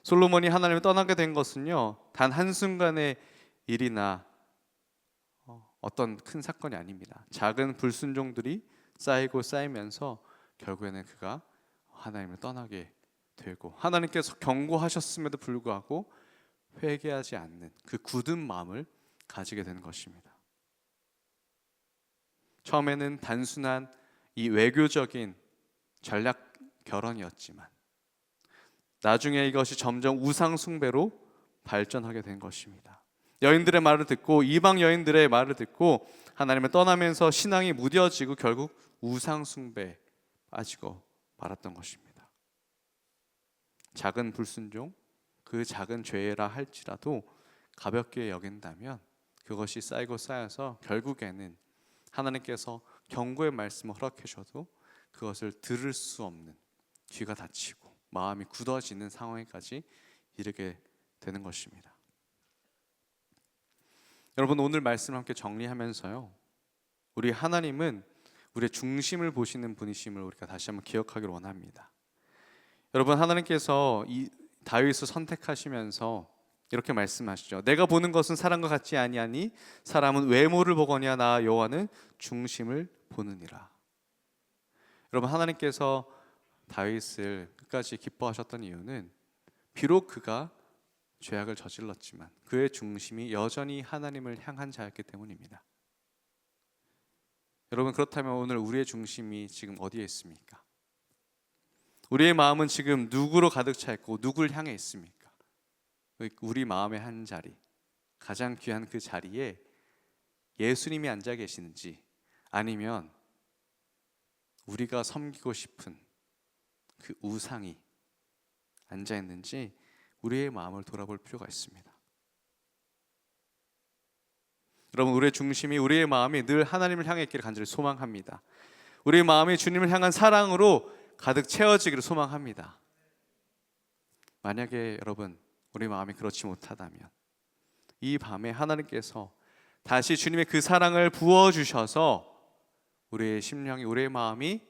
솔로몬이 하나님을 떠나게 된 것은요, 단 한순간의 일이나 어떤 큰 사건이 아닙니다. 작은 불순종들이 쌓이고 쌓이면서 결국에는 그가 하나님을 떠나게 되고, 하나님께서 경고하셨음에도 불구하고 회개하지 않는 그 굳은 마음을 가지게 되는 것입니다. 처음에는 단순한 이 외교적인 전략 결혼이었지만 나중에 이것이 점점 우상 숭배로 발전하게 된 것입니다. 여인들의 말을 듣고, 이방 여인들의 말을 듣고 하나님을 떠나면서 신앙이 무뎌지고 결국 우상 숭배에 빠지고 말았던 것입니다. 작은 불순종, 그 작은 죄라 할지라도 가볍게 여긴다면 그것이 쌓이고 쌓여서 결국에는 하나님께서 경고의 말씀을 허락해 주셔도 그것을 들을 수 없는, 귀가 닫히고 마음이 굳어지는 상황에까지 이르게 되는 것입니다. 여러분, 오늘 말씀을 함께 정리하면서요, 우리 하나님은 우리의 중심을 보시는 분이심을 우리가 다시 한번 기억하기를 원합니다. 여러분, 하나님께서 이 다윗을 선택하시면서 이렇게 말씀하시죠. 내가 보는 것은 사람과 같지 아니하니 사람은 외모를 보거니와 나 여호와는 중심을 보느니라. 여러분, 하나님께서 다윗을 끝까지 기뻐하셨던 이유는 비록 그가 죄악을 저질렀지만 그의 중심이 여전히 하나님을 향한 자였기 때문입니다. 여러분, 그렇다면 오늘 우리의 중심이 지금 어디에 있습니까? 우리의 마음은 지금 누구로 가득 차 있고 누구를 향해 있습니까? 우리 마음의 한 자리, 가장 귀한 그 자리에 예수님이 앉아 계시는지, 아니면 우리가 섬기고 싶은 그 우상이 앉아 있는지 우리의 마음을 돌아볼 필요가 있습니다. 여러분, 우리의 중심이, 우리의 마음이 늘 하나님을 향해 있기를 간절히 소망합니다. 우리의 마음이 주님을 향한 사랑으로 가득 채워지기를 소망합니다. 만약에 여러분, 우리 마음이 그렇지 못하다면 이 밤에 하나님께서 다시 주님의 그 사랑을 부어주셔서 우리의 심령이, 우리의 마음이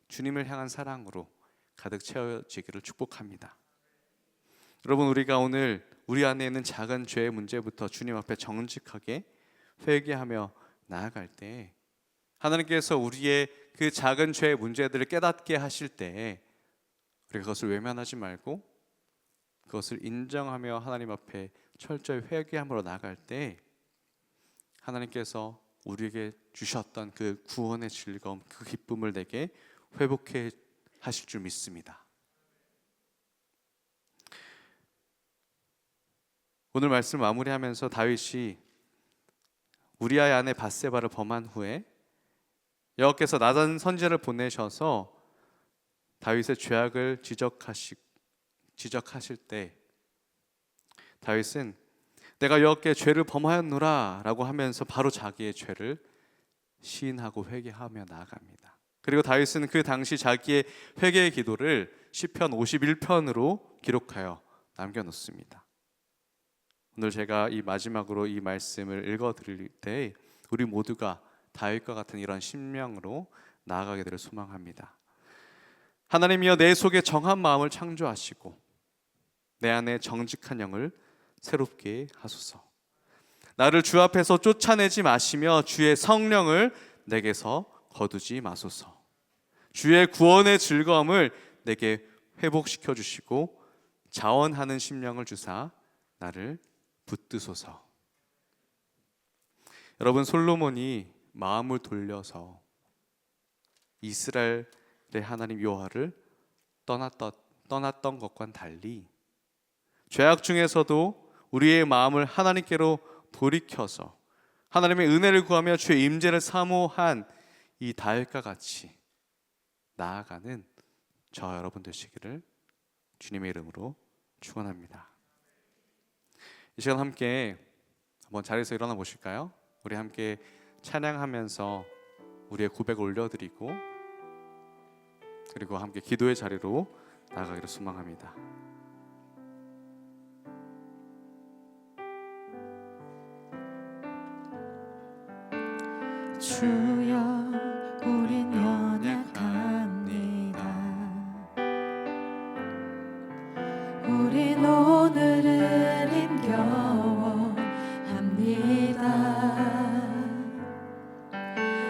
주님을 향한 사랑으로 가득 채워지기를 축복합니다. 여러분, 우리가 오늘 우리 안에 있는 작은 죄의 문제부터 주님 앞에 정직하게 회개하며 나아갈 때 하나님께서 우리의 그 작은 죄의 문제들을 깨닫게 하실 때 우리가 그것을 외면하지 말고 그것을 인정하며 하나님 앞에 철저히 회개함으로 나아갈 때 하나님께서 우리에게 주셨던 그 구원의 즐거움, 그 기쁨을 내게 회복해 하실 줄 믿습니다. 오늘 말씀 마무리하면서 다윗이 우리아의 아내 밧세바를 범한 후에 여호와께서 나단 선지자를 보내셔서 다윗의 죄악을 지적하실 때 다윗은 내가 여호와께 죄를 범하였노라 라고 하면서 바로 자기의 죄를 시인하고 회개하며 나아갑니다. 그리고 다윗은 그 당시 자기의 회개의 기도를 시편 51편으로 기록하여 남겨놓습니다. 오늘 제가 이 마지막으로 이 말씀을 읽어드릴 때 우리 모두가 다윗과 같은 이런 심령으로 나아가게 되를 소망합니다. 하나님이여, 내 속에 정한 마음을 창조하시고 내 안에 정직한 영을 새롭게 하소서. 나를 주 앞에서 쫓아내지 마시며 주의 성령을 내게서 거두지 마소서. 주의 구원의 즐거움을 내게 회복시켜 주시고 자원하는 심령을 주사 나를 붙드소서. 여러분, 솔로몬이 마음을 돌려서 이스라엘의 하나님 여호와를 떠났던 것과는 달리 죄악 중에서도 우리의 마음을 하나님께로 돌이켜서 하나님의 은혜를 구하며 주의 임재를 사모한 이 다윗과 같이 나아가는 저 여러분 되시기를 주님의 이름으로 축원합니다. 이 시간 함께 한번 자리에서 일어나 보실까요? 우리 함께 찬양하면서 우리의 고백을 올려드리고 그리고 함께 기도의 자리로 나아가기를 소망합니다. 주 우린 오늘을 힘겨워합니다.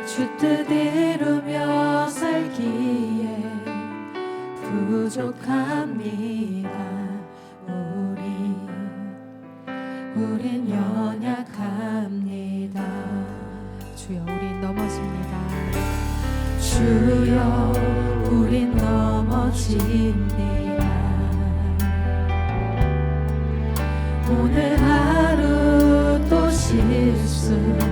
주 뜻 이루며 살기에 부족합니다. 우린 연약합니다. 주여 우린 넘어집니다. 주여 우린 넘어집니다. 오늘 하루 또 실수합니다.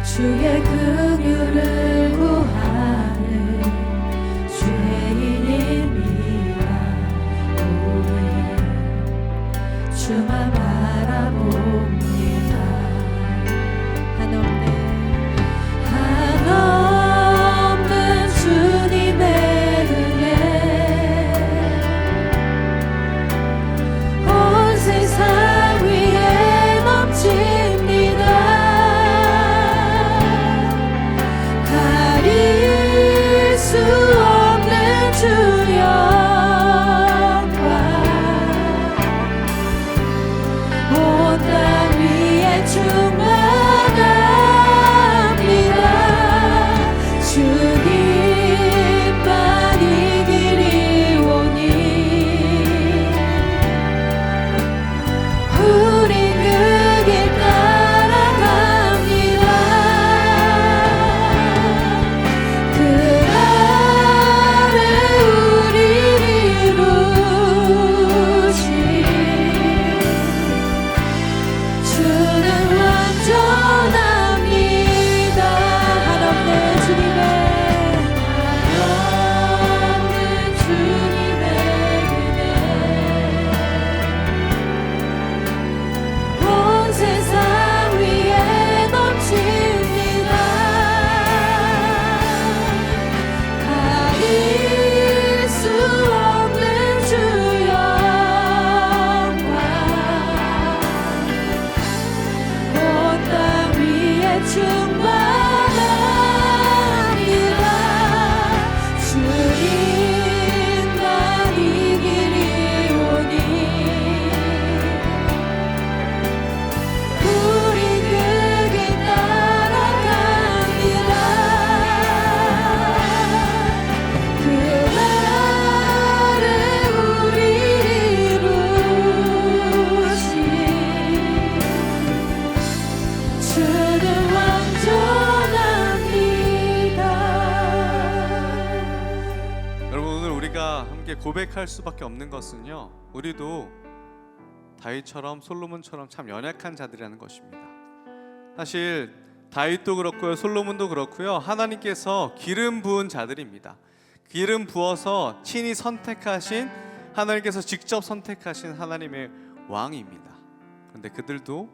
주의 긍휼을 구하는 죄인입니다. 우리 주만 바라봅니다. 한없는 주님의 은혜 온 세상 위에 넘칩니다. 가릴 수 없는 주 영광 온 땅 위에 충만합니다. 주님만 이 길이 오니 우린 그 길 따라갑니다. 그 아래 우리 이루신 주는 완전합니다. 한없는 주님의 은혜 온 세상 위에 넘칩니다. 가릴 수 없는 주 영광 온 땅 위에 충만합니다. 주님만 이 길이 오니 우린 그 길 따라갑니다. 그 아래 우리 이루신 주는 완전합니다. 여러분, 오늘 우리가 함께 고백할 수밖에 없는 것은요, 우리도 다윗처럼 솔로몬처럼 참 연약한 자들이라는 것입니다. 사실 다윗도 그렇고요, 솔로몬도 그렇고요, 하나님께서 기름 부은 자들입니다. 기름 부어서 친히 선택하신, 하나님께서 직접 선택하신 하나님의 왕입니다. 그런데 그들도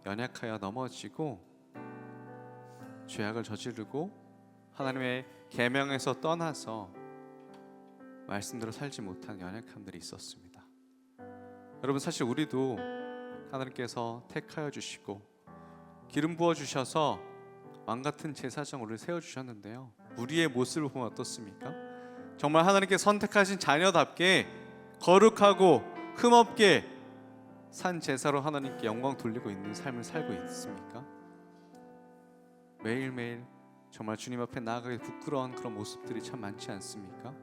연약하여 넘어지고 죄악을 저지르고 하나님의 계명에서 떠나서 말씀대로 살지 못한 연약함들이 있었습니다. 여러분, 사실 우리도 하나님께서 택하여 주시고 기름 부어 주셔서 왕 같은 제사장 우리를 세워 주셨는데요, 우리의 모습을 보면 어떻습니까? 정말 하나님께 선택하신 자녀답게 거룩하고 흠없게 산 제사로 하나님께 영광 돌리고 있는 삶을 살고 있습니까? 매일매일 정말 주님 앞에 나아가기 부끄러운 그런 모습들이 참 많지 않습니까?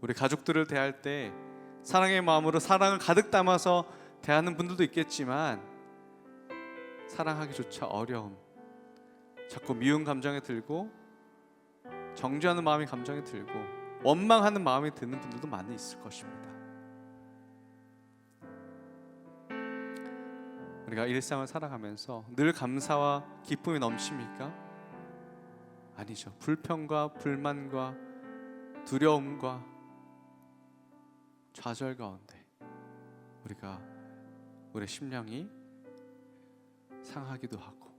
우리 가족들을 대할 때 사랑의 마음으로 사랑을 가득 담아서 대하는 분들도 있겠지만 사랑하기조차 어려움, 자꾸 미운 감정이 들고 정죄하는 마음이 감정이 들고 원망하는 마음이 드는 분들도 많이 있을 것입니다. 우리가 일상을 살아가면서 늘 감사와 기쁨이 넘칩니까? 아니죠. 불평과 불만과 두려움과 좌절 가운데 우리가 우리의 심령이 상하기도 하고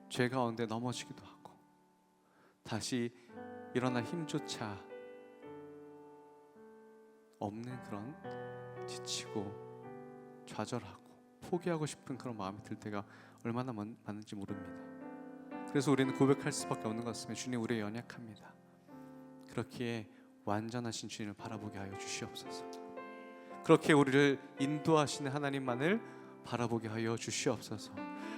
죄 가운데 넘어지기도 하고 다시 일어날 힘조차 없는 그런 지치고 좌절하고 포기하고 싶은 그런 마음이 들 때가 얼마나 많은지 모릅니다. 그래서 우리는 고백할 수밖에 없는 것 같습니다. 주님, 우리의 연약합니다. 그렇게 완전하신 주님을 바라보게 하여 주시옵소서. 그렇게 우리를 인도하시는 하나님만을 바라보게 하여 주시옵소서.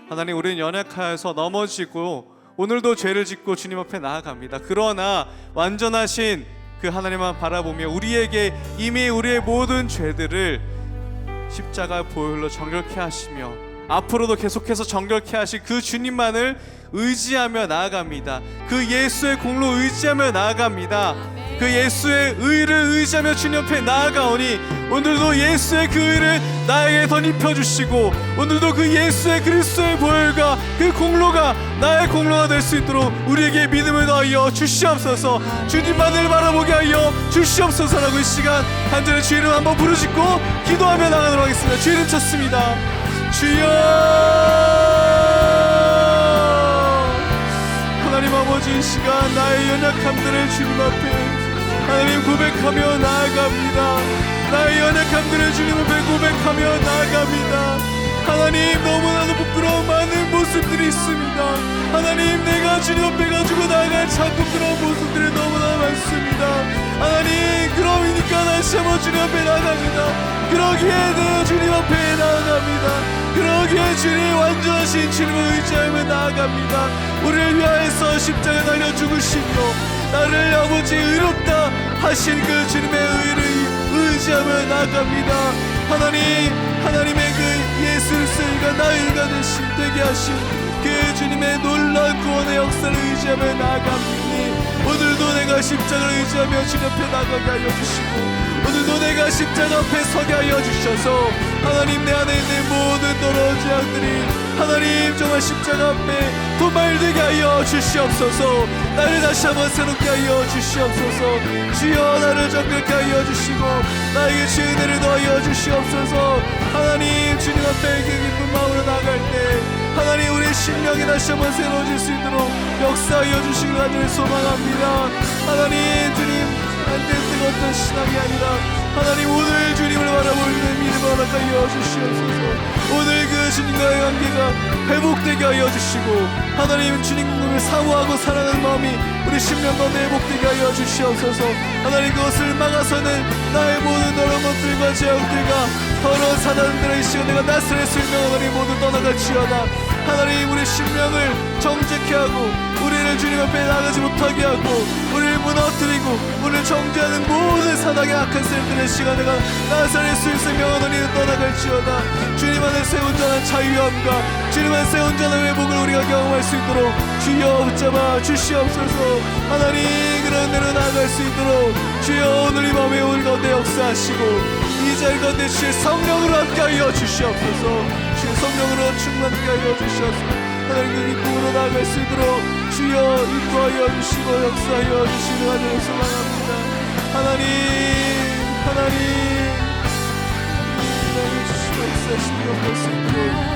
하나님, 우리는 연약하여서 넘어지고 오늘도 죄를 짓고 주님 앞에 나아갑니다. 그러나 완전하신 그 하나님만 바라보며 우리에게 이미 우리의 모든 죄들을 십자가 보혈로 정결케 하시며 앞으로도 계속해서 정결케 하실 그 주님만을 의지하며 나아갑니다. 그 예수의 공로 의지하며 나아갑니다. 그 예수의 의를 의지하며 주님 앞에 나아가오니 오늘도 예수의 그 의를 나에게 덧입혀 주시고 오늘도 그 예수의 그리스도의 보혈과 그 공로가 나의 공로가 될 수 있도록 우리에게 믿음을 더하여 주시옵소서. 주님만을 바라보게 하여 주시옵소서라고 이 시간 간절히 주 이름 한번 부르짖고 기도하며 나가도록 하겠습니다. 주 이름 찾습니다. 주여, 하나님 아버지, 이 시간 나의 연약함들을 주님 앞에 하나님 고백하며 나아갑니다. 나의 연약함들을 주님 앞에 고백하며 나아갑니다. 하나님, 너무나도 부끄러운 많은 모습들이 있습니다. 하나님, 내가 주님 앞에 가지고 나아갈 참 부끄러운 모습들이 너무나 많습니다. 하나님, 그러니까 다시 한번 주님 앞에 나아갑니다. 그러기에 내가 주님 앞에 나아갑니다. 그러기에 주님 완전하신 주님을 의지하며 나아갑니다. 우리를 위하여서 십자가에 달려 죽으시며 나를 아버지 의롭다 하신 그 주님의 의를 의지하며 나아갑니다. 하나님, 하나님의 그 예수 그리스도가 나의 의가 되신 되게 하신 그 주님의 놀라운 구원의 역사를 의지하며 나아갑니다. 오늘도 내가 십자가를 의지하며 주님 앞에 나가게 하여 주시고 오늘도 내가 십자가 앞에 서게 하여 주셔서 하나님, 내 안에 있는 모든 더러운 죄악들이 하나님 정말 십자가 앞에 도말되게 하여 주시옵소서. 나를 다시 한번 새롭게 하여 주시옵소서. 주여, 나를 정결케 하여 주시고 나에게 주의 은혜를 더하여 주시옵소서. 하나님, 주님 앞에 그 기쁜 마음으로 나아갈 때 하나님, 우리의 심령이 다시 한번 새로워질 수 있도록 역사하여 주시길 간절히 소망합니다. 하나님, 주님 안될 어떤 신앙이 아니라 하나님, 오늘 주님을 바라보는 믿음을 허락하여 주시옵소서. 오늘 그 주님과의 관계가 회복되게 하여 주시고 하나님, 주님을 사모하고 사랑하는 마음이 우리 심령 가운데 회복되게 하여 주시옵소서. 하나님, 그것을 막아서는 나의 모든 더러운 것들과 죄악들과 더러운 사단들의 이 시간 내가 나스렛 술명하니 모두 떠나갈지어다. 하나님, 우리 심령을 정직케 하고 우리를 주님 앞에 나가지 못하게 하고 우리를 무너뜨리고 우리를 정죄하는 모든 사단의 악한 셀들의 시간 내가 나사렛 수에서 명하노니 떠나갈지어다. 주님 안에서 온전한 자유함과 주님 안에서 온전한 회복을 우리가 경험할 수 있도록 주여 붙잡아 주시옵소서. 하나님, 그런 대로 나아갈 수 있도록 주여 오늘 이 밤에 우리 가운데 역사하시고 이 자리 가운데 주의 성령으로 함께하여 주시옵소서. 주의 성령으로 충만하게 하여 주시옵소서. 하나님, 그 기쁨으로 나아갈 수 있도록 주여 인도하여 주시고 역사하여 주시는 하나님 소망합니다. 하나님, 하나님, 인도하여 주시고 역사하시는 역할 수 있도록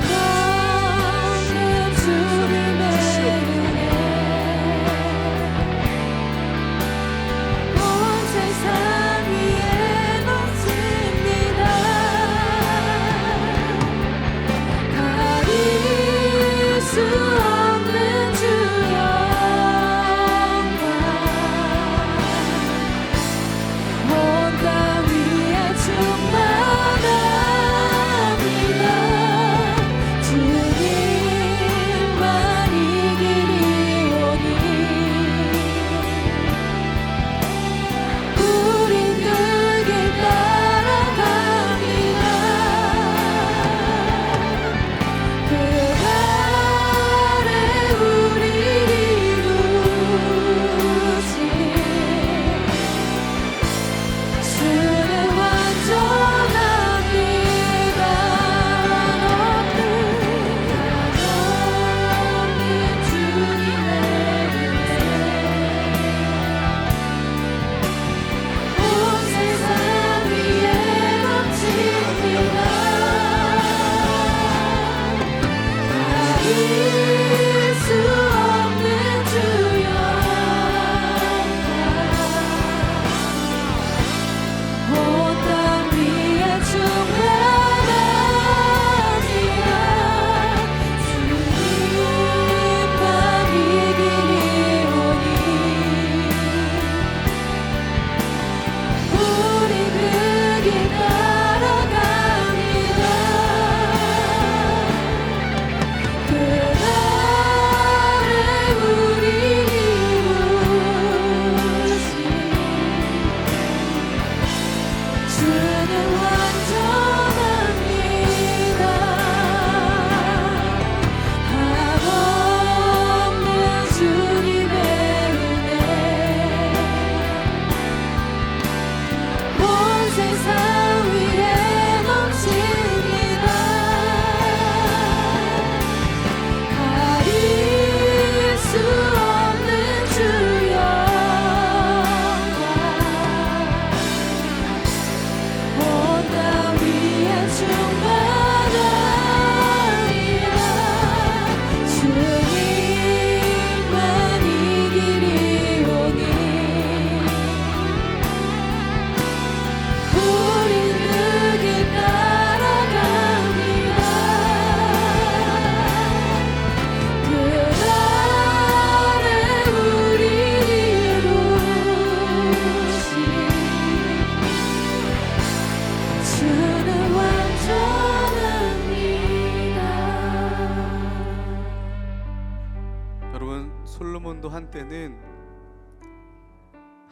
주님만이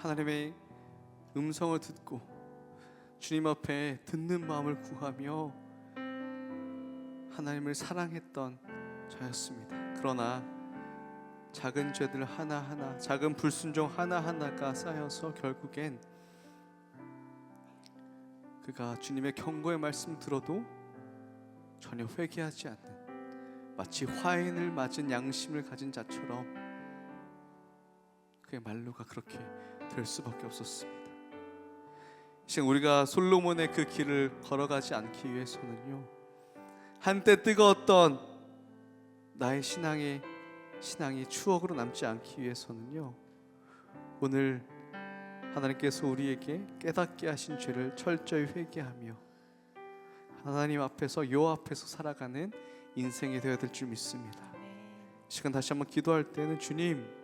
하나님의 음성을 듣고 주님 앞에 듣는 마음을 구하며 하나님을 사랑했던 저였습니다. 그러나 작은 죄들 하나하나, 작은 불순종 하나하나가 쌓여서 결국엔 그가 주님의 경고의 말씀 들어도 전혀 회개하지 않는, 마치 화인을 맞은 양심을 가진 자처럼 그의 말로가 그렇게 될 수밖에 없었습니다. 지금 우리가 솔로몬의 그 길을 걸어가지 않기 위해서는요, 한때 뜨거웠던 나의 신앙이 추억으로 남지 않기 위해서는요, 오늘 하나님께서 우리에게 깨닫게 하신 죄를 철저히 회개하며 하나님 앞에서, 요 앞에서 살아가는 인생이 되어야 될 줄 믿습니다. 이 시간 다시 한번 기도할 때는 주님,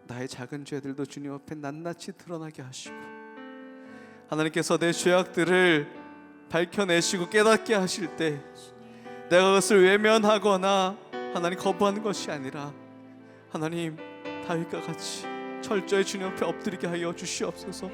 나의 작은 죄들도 주님 앞에 낱낱이 드러나게 하시고 하나님께서 내 죄악들을 밝혀내시고 깨닫게 하실 때 내가 그것을 외면하거나 하나님 거부하는 것이 아니라 하나님 다윗과 같이 철저히 주님 앞에 엎드리게 하여 주시옵소서.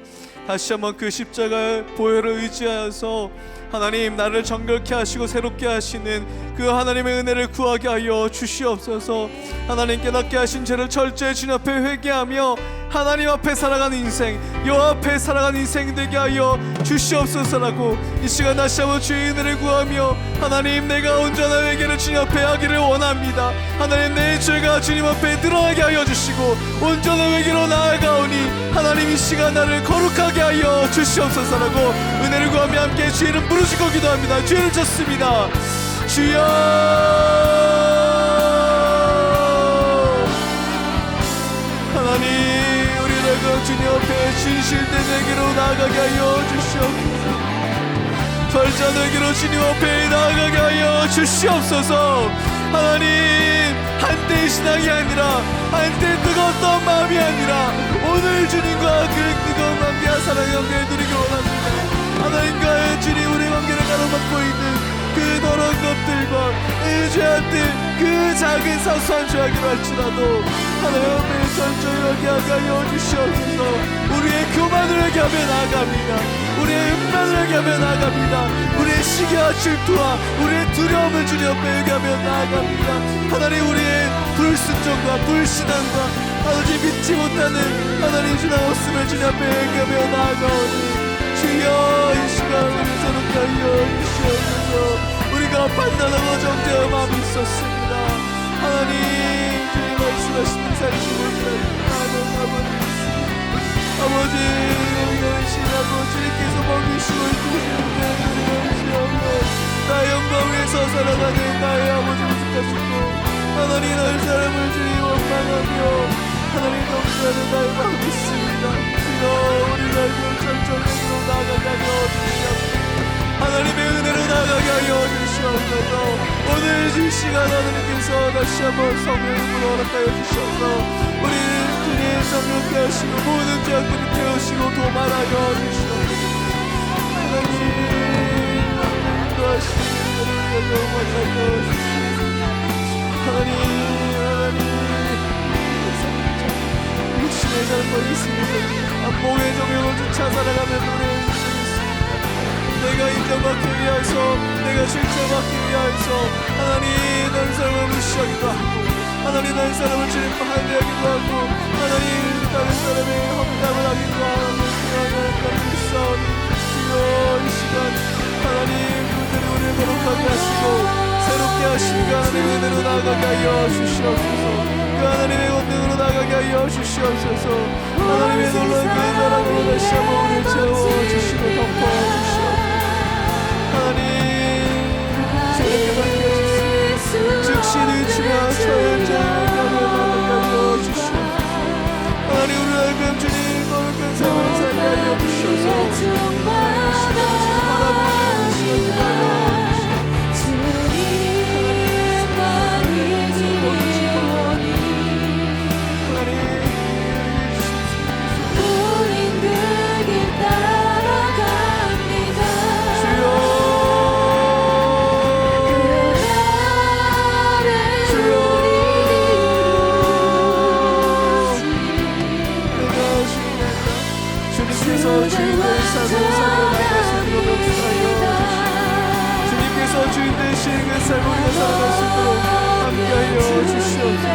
다시 한번 그 십자가의 보혈을 의지하여서 하나님 나를 정결케 하시고 새롭게 하시는 그 하나님의 은혜를 구하게 하여 주시옵소서. 하나님 깨닫게 하신 죄를 철저히 주님 앞에 회개하며 하나님 앞에 살아가는 인생, 여 앞에 살아가는 인생 되게 하여 주시옵소서라고 이 시간 다시 한번 주의 은혜를 구하며 하나님, 내가 온전한 회개를 주님 앞에 하기를 원합니다. 하나님, 내 죄가 주님 앞에 드러나게 하여 주시고 온전한 회개로 나아가오니 하나님, 이 시간 나를 거룩하게 하여 주시옵소서라고 은혜를 구하며 함께 주의 이름 부르시고 기도합니다. 주의를 쳤습니다. 주여, 하나님, 주님 앞에 진실된 회개로 나아가게 하여 주시옵소서. 절자되기로 주님 앞에 나아가게 하여 주시옵소서. 하나님, 한때의 신앙이 아니라, 한때 뜨거웠던 마음이 아니라 오늘 주님과 그 뜨거운 관계와 사랑의 관계를 누리기 원합니다. 하나님과의 주님, 우리 관계를 가로막고 있는 그 더러운 것들과 이 죄악들, 그 작은 사소한 죄악이라 할지라도 하나님 앞에 철저히 회개하게 하여 주시옵소서. 우리의 교만을 회개하며 나아갑니다. 우리의 음란을 회개하며 나아갑니다. 우리의 시기와 질투와 우리의 두려움을 주님 앞에 회개하며 나아갑니다. 하나님, 우리의 불순종과 불신앙과 아버지 믿지 못하는 하나님 주님 없음을 주님 앞에 회개하며 나아가오니 주여, 이 시간 우리 새롭게 하여 주시옵소서. 우리가 판단하고 정죄한 마음이 있었습니다. 하나님, 주님 말씀하시는 살지 못하는 아버지, 우리가 신하고 주님께서 먹이시고 이끄시는 나의 영광 위에서 살아가는 나의 아버지 모습하시고 하나님, 나의 사람을 주님 원망하며 하나님 경배하는 나의 마음이 있습니다. 주여, 우리가 절정으로 나아가게 하여 주시옵소서. 하나님의 은혜로 나아가게 하여 주시옵소서. 오늘 이 시간 하나님께서 다시 한번 성령으로 허락하여 주셔서 우리 주님 정욕케 하시고 모든 죄악들을 태우시고 도말하여 주시옵소서. 하나님, 인도하시는 은혜를 영원하여 주시옵소서. 하나님, 육신의 잘못이 있습니다. 몸의 정욕을 쫓아 살아가며 노래해 주시겠습니다. 내가 인정받기 위하여서, 내가 칭찬받기 위하여서 하나님, 다른 사람을 무시하기도 하고 하나님, 다른 사람을 주님 반대하기도 하고 하나님, 다른 사람의 험담을 하기도 하고 그러나 있사오니 주여, 이 시간 하나님, 그들이 우리를 거룩하게 하시고 새롭게 하시고 하나님의 은혜로 나아가게 하여 주시옵소서. 그 하나님의 권능으로 나아가게 하여 주시옵소서. 하나님의 놀라운 그 사랑으로 다시 한번 우리를 채워주시고 덮어주시옵소서. 하나님, 새롭게 받게 하셨습니다. 즉시 의치며 처연자를 나아가게 하여 주시옵소서. 하나님, 우리 알금 주님 거룩한 삶을 살게 하여 주시옵소서. 바라보는 시간을 하여 우린 그길 따라 주인께서 주인 되신 삶을 살아갈 수 있도록 역사하여 주시옵소서. 주님께서 주인 되신 그 삶을 우리가 살아갈 수 있도록 함께하여 주시옵소서.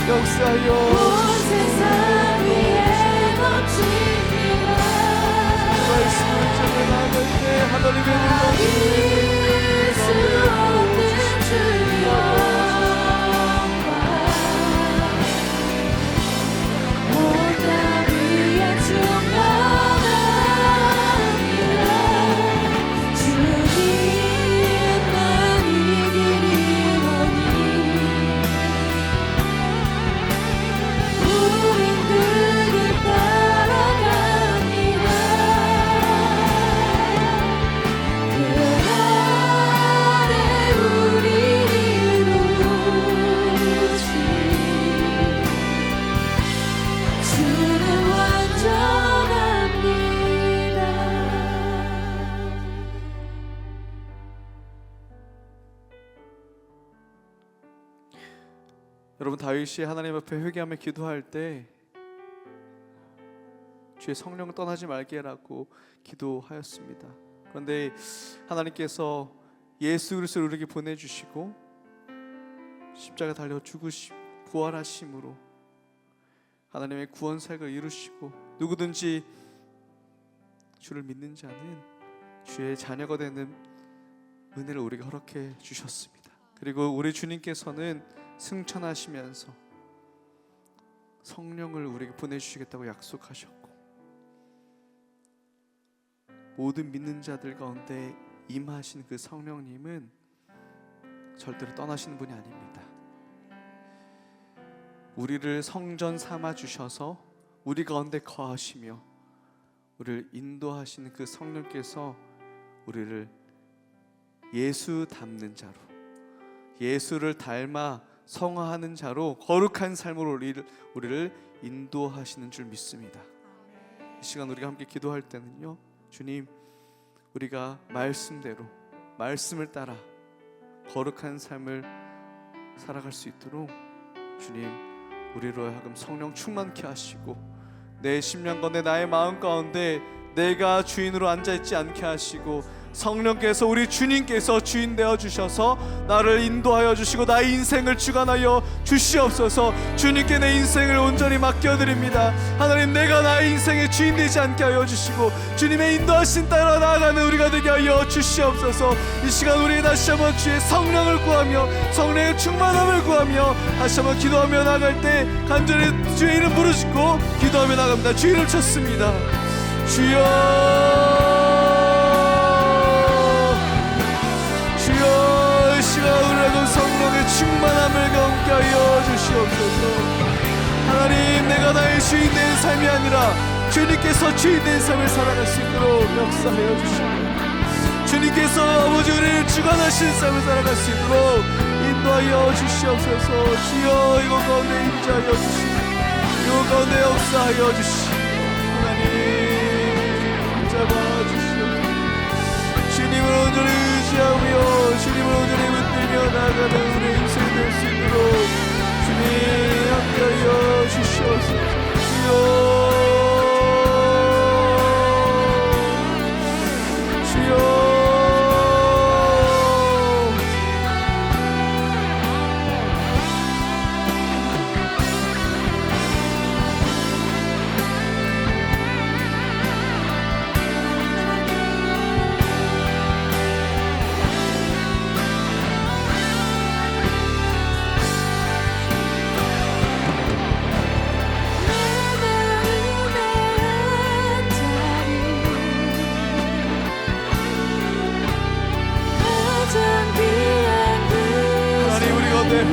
역사하여 세상 위에 넘칩니다. 말씀을 전해 나갈 때 하나님의 이길 수 없는 주여 온땅 위에 충만합니다. 주님만 이 길이오니 우린 그 길 따라갑니다. 그 안에 우리 이루시 주는 완전합니다. 여러분, 다윗이 하나님 앞에 회개하며 기도할 때 주의 성령 떠나지 말게라고 기도하였습니다. 그런데 하나님께서 예수 그리스도를 우리에게 보내주시고 십자가 달려 죽으시고 부활하심으로 하나님의 구원 사역을 이루시고 누구든지 주를 믿는 자는 주의 자녀가 되는 은혜를 우리에게 허락해 주셨습니다. 그리고 우리 주님께서는 승천하시면서 성령을 우리에게 보내주시겠다고 약속하셨고 모든 믿는 자들 가운데 임하신 그 성령님은 절대로 떠나시는 분이 아닙니다. 우리를 성전 삼아 주셔서 우리 가운데 거하시며 우리를 인도하시는 그 성령께서 우리를 예수 닮는 자로, 예수를 닮아 성화하는 자로 거룩한 삶으로 우리를 인도하시는 줄 믿습니다. 이 시간 우리가 함께 기도할 때는요, 주님, 우리가 말씀대로 말씀을 따라 거룩한 삶을 살아갈 수 있도록 주님, 우리로 하여금 성령 충만케 하시고 내 심령 가운데 나의 마음 가운데 내가 주인으로 앉아있지 않게 하시고 성령께서 우리 주님께서 주인 되어 주셔서 나를 인도하여 주시고 나의 인생을 주관하여 주시옵소서. 주님께 내 인생을 온전히 맡겨드립니다. 하나님, 내가 나의 인생의 주인 되지 않게 하여 주시고 주님의 인도하신 따라 나아가는 우리가 되게 하여 주시옵소서. 이 시간 우리 다시 한번 주의 성령을 구하며 성령의 충만함을 구하며 다시 한번 기도하며 나갈 때 간절히 주의 이름 부르짖고 기도하며 나갑니다. 주의 이름 쳤습니다. 주여, 주여, 이 시간 우리라고 성령의 충만함을 경험케 하여 주시옵소서. 하나님, 내가 나의 주인 된 삶이 아니라 주님께서 주인 된 삶을 살아갈 수 있도록 역사하여 주시고 주님께서 아버지 우리를 주관하신 삶을 살아갈 수 있도록 인도하여 주시옵소서. 주여, 이곳 가운데 임재하여 주시고 이곳 가운데 역사하여 주시고 하나님 잡아주시옵소서. 주님을 온전히 의지하며 주님을 온전히 붙들며 나아가는 우리 인생 될 수 있도록 주님 함께하여 주시옵소서. 주여, 주여,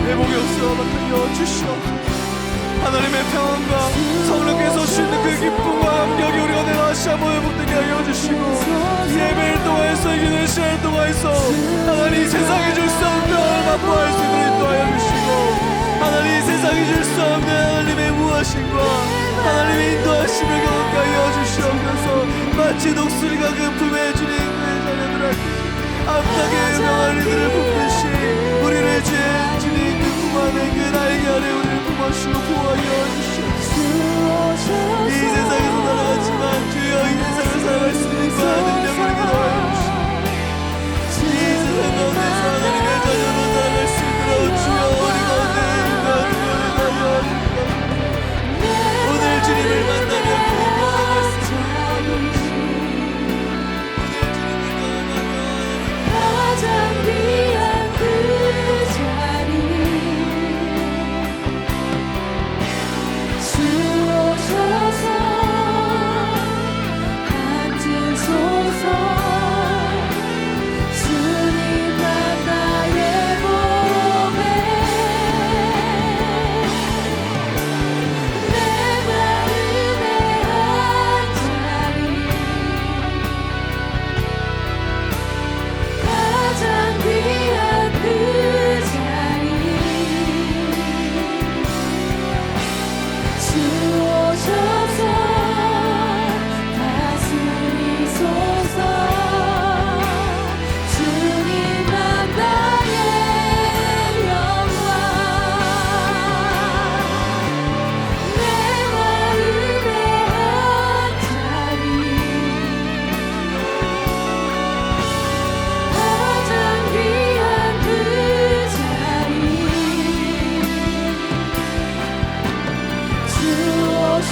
회복의 역사가 맡겨 주시옵소서. 하나님의 평안과 성령께서 주시는 그 기쁨과 감격이 우리가 내 다시 한번 회복되게 하여 주시고 이 예배를 통해서 이 기도의 시간을 통해서 하나님 세상이 줄 수 없는 평안을 맛보할 수 있도록 인도하여 주시고 하나님 세상이 줄 수 없는 하나님의 무하심과 하나님의 인도하심을 경험케 하여 주시옵소서. 마치 독수리가 그 품에 주님 그의 자녀들에게 앞다게 명한 이들을 품듯이 우리를 주님 그 품 안에 그 날개 아래 우리를 품어주시고 보호하여 주시옵소서.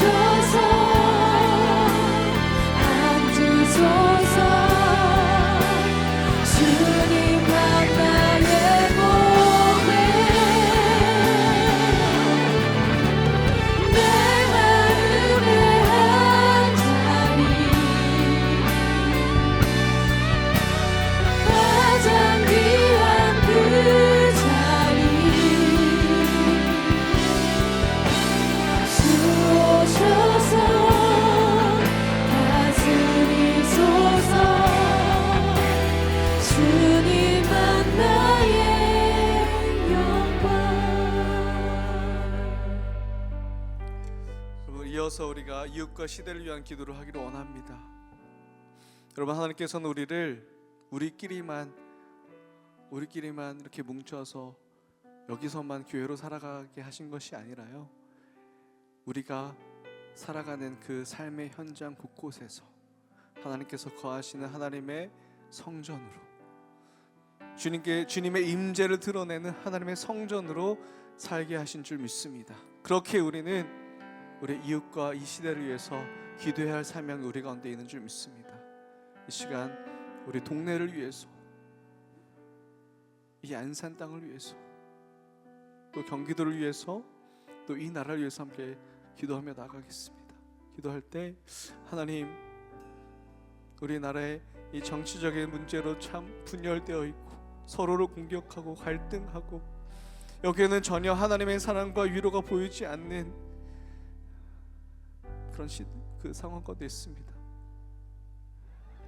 오셔서 앉으소서. 주님만 나의 몸에 내 마음의 한자리 가장 귀한 그 자리 주 오셔서 다스리소서. 주님만 나의 영광. 여러분, 이어서 우리가 이웃과 시대를 위한 기도를 하기를 원합니다. 여러분, 하나님께서는 우리끼리만 이렇게 뭉쳐서 여기서만 교회로 살아가게 하신 것이 아니라요, 우리가 살아가는 그 삶의 현장 곳곳에서 하나님께서 거하시는 하나님의 성전으로, 주님의 임재를 드러내는 하나님의 성전으로 살게 하신 줄 믿습니다. 그렇게 우리는 우리 이웃과 이 시대를 위해서 기도해야 할 사명이 우리 가운데 있는 줄 믿습니다. 이 시간 우리 동네를 위해서, 이 안산 땅을 위해서, 또 경기도를 위해서, 또 이 나라를 위해서 함께 기도하며 나가겠습니다. 기도할 때 하나님, 우리나라의 이 정치적인 문제로 참 분열되어 있고 서로를 공격하고 갈등하고 여기에는 전혀 하나님의 사랑과 위로가 보이지 않는 그런 그 상황 가운데 있습니다.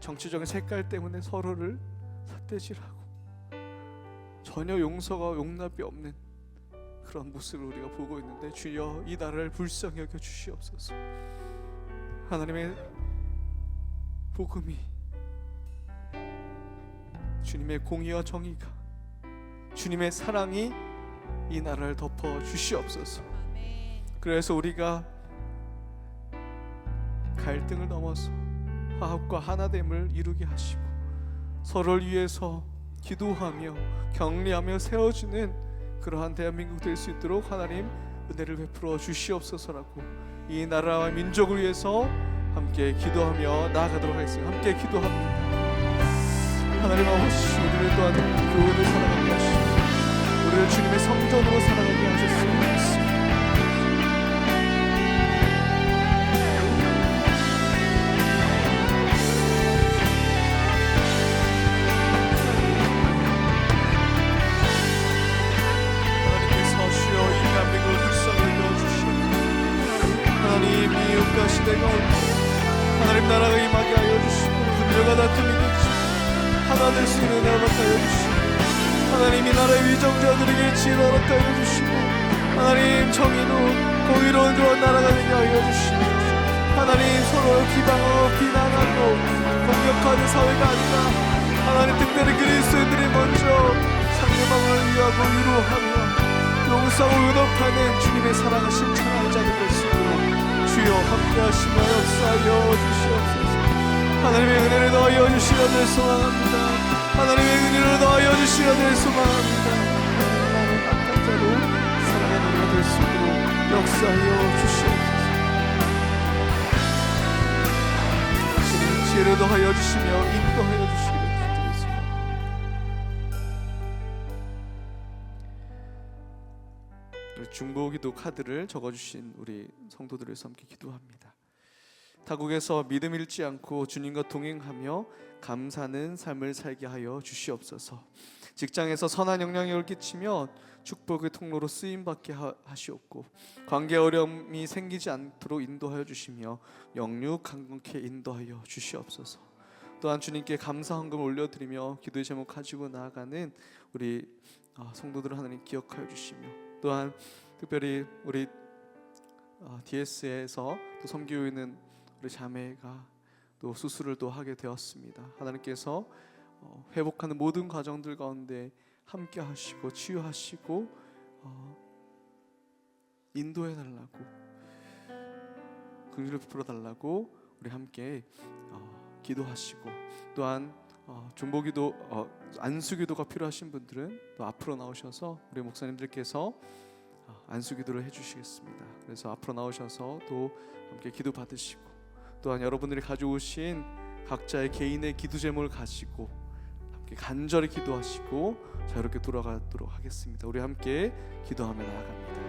정치적인 색깔 때문에 서로를 삿대질하고 전혀 용납이 없는 그런 모습을 우리가 보고 있는데, 주여 이 나라를 불쌍히 여겨 주시옵소서. 하나님의 복음이, 주님의 공의와 정의가, 주님의 사랑이 이 나라를 덮어 주시옵소서. 그래서 우리가 갈등을 넘어서 화합과 하나됨을 이루게 하시고 서로를 위해서 기도하며 격려하며 세워주는 그러한 대한민국 될 수 있도록 하나님 은혜를 베풀어 주시옵소서라고 이 나라와 민족을 위해서 함께 기도하며 나아가도록 하겠습니다. 함께 기도합니다. 하나님 아버지, 우리를 또한 교회를 살아가게 하시고 우리를 주님의 성전으로 살아가게 하셨으면 좋겠습니다. 이웃과 시대가 올때 하나님 나라가 임하게 하여 주시고 분열과 다툼이 되지 하나 될 수 있는 은혜 허락하여 주시고 하나님 이 나라의 위정자들에게 지혜를 허락하여 주시고 하나님 정의로 공의로운 그런 나라가 되게 하여 주시고 하나님 서로 비방하고 비난하고 공격하는 사회가 아니라 하나님 특별히 그리스도인들이 먼저 상대방을 위하고 위로하며 용서하고 은업하는 주님의 사랑을 실천하는 자들 될 수 있도록 주여 함께 하시며 역사하여 주시옵소서. 하나님의 은혜를 더하여 주시려들 소망합니다. 하나님의 은혜를 더하여 주시려들 소망합니다. 나는 악한 자로 살아가는 우리가 될 수 있도록 역사하여 주시옵소서. 주님 지혜를 더하여 주시며 인도하여 주시기를 부탁드리겠습니다. 중보기도 카드를 적어주신 우리 성도들을 위해서 함께 기도합니다. 타국에서 믿음 잃지 않고 주님과 동행하며 감사하는 삶을 살게 하여 주시옵소서. 직장에서 선한 영향력을 끼치며 축복의 통로로 쓰임받게 하시옵고 관계 어려움이 생기지 않도록 인도하여 주시며 영육 강건케 인도하여 주시옵소서. 또한 주님께 감사 헌금을 올려드리며 기도의 제목 가지고 나아가는 우리 성도들을 하나님 기억하여 주시며 또한 특별히 우리 DS에서 또 섬기고 있는 우리 자매가 또 수술을 또 하게 되었습니다. 하나님께서 회복하는 모든 과정들 가운데 함께 하시고 치유하시고 인도해 달라고 긍휼을 베풀어 달라고 우리 함께 기도하시고 또한 중보기도 안수기도가 필요하신 분들은 또 앞으로 나오셔서 우리 목사님들께서 안수기도를 해주시겠습니다. 그래서 앞으로 나오셔서 또 함께 기도 받으시고, 또한 여러분들이 가져오신 각자의 개인의 기도 제목을 가지고 함께 간절히 기도하시고 자유롭게 돌아가도록 하겠습니다. 우리 함께 기도하며 나아갑니다.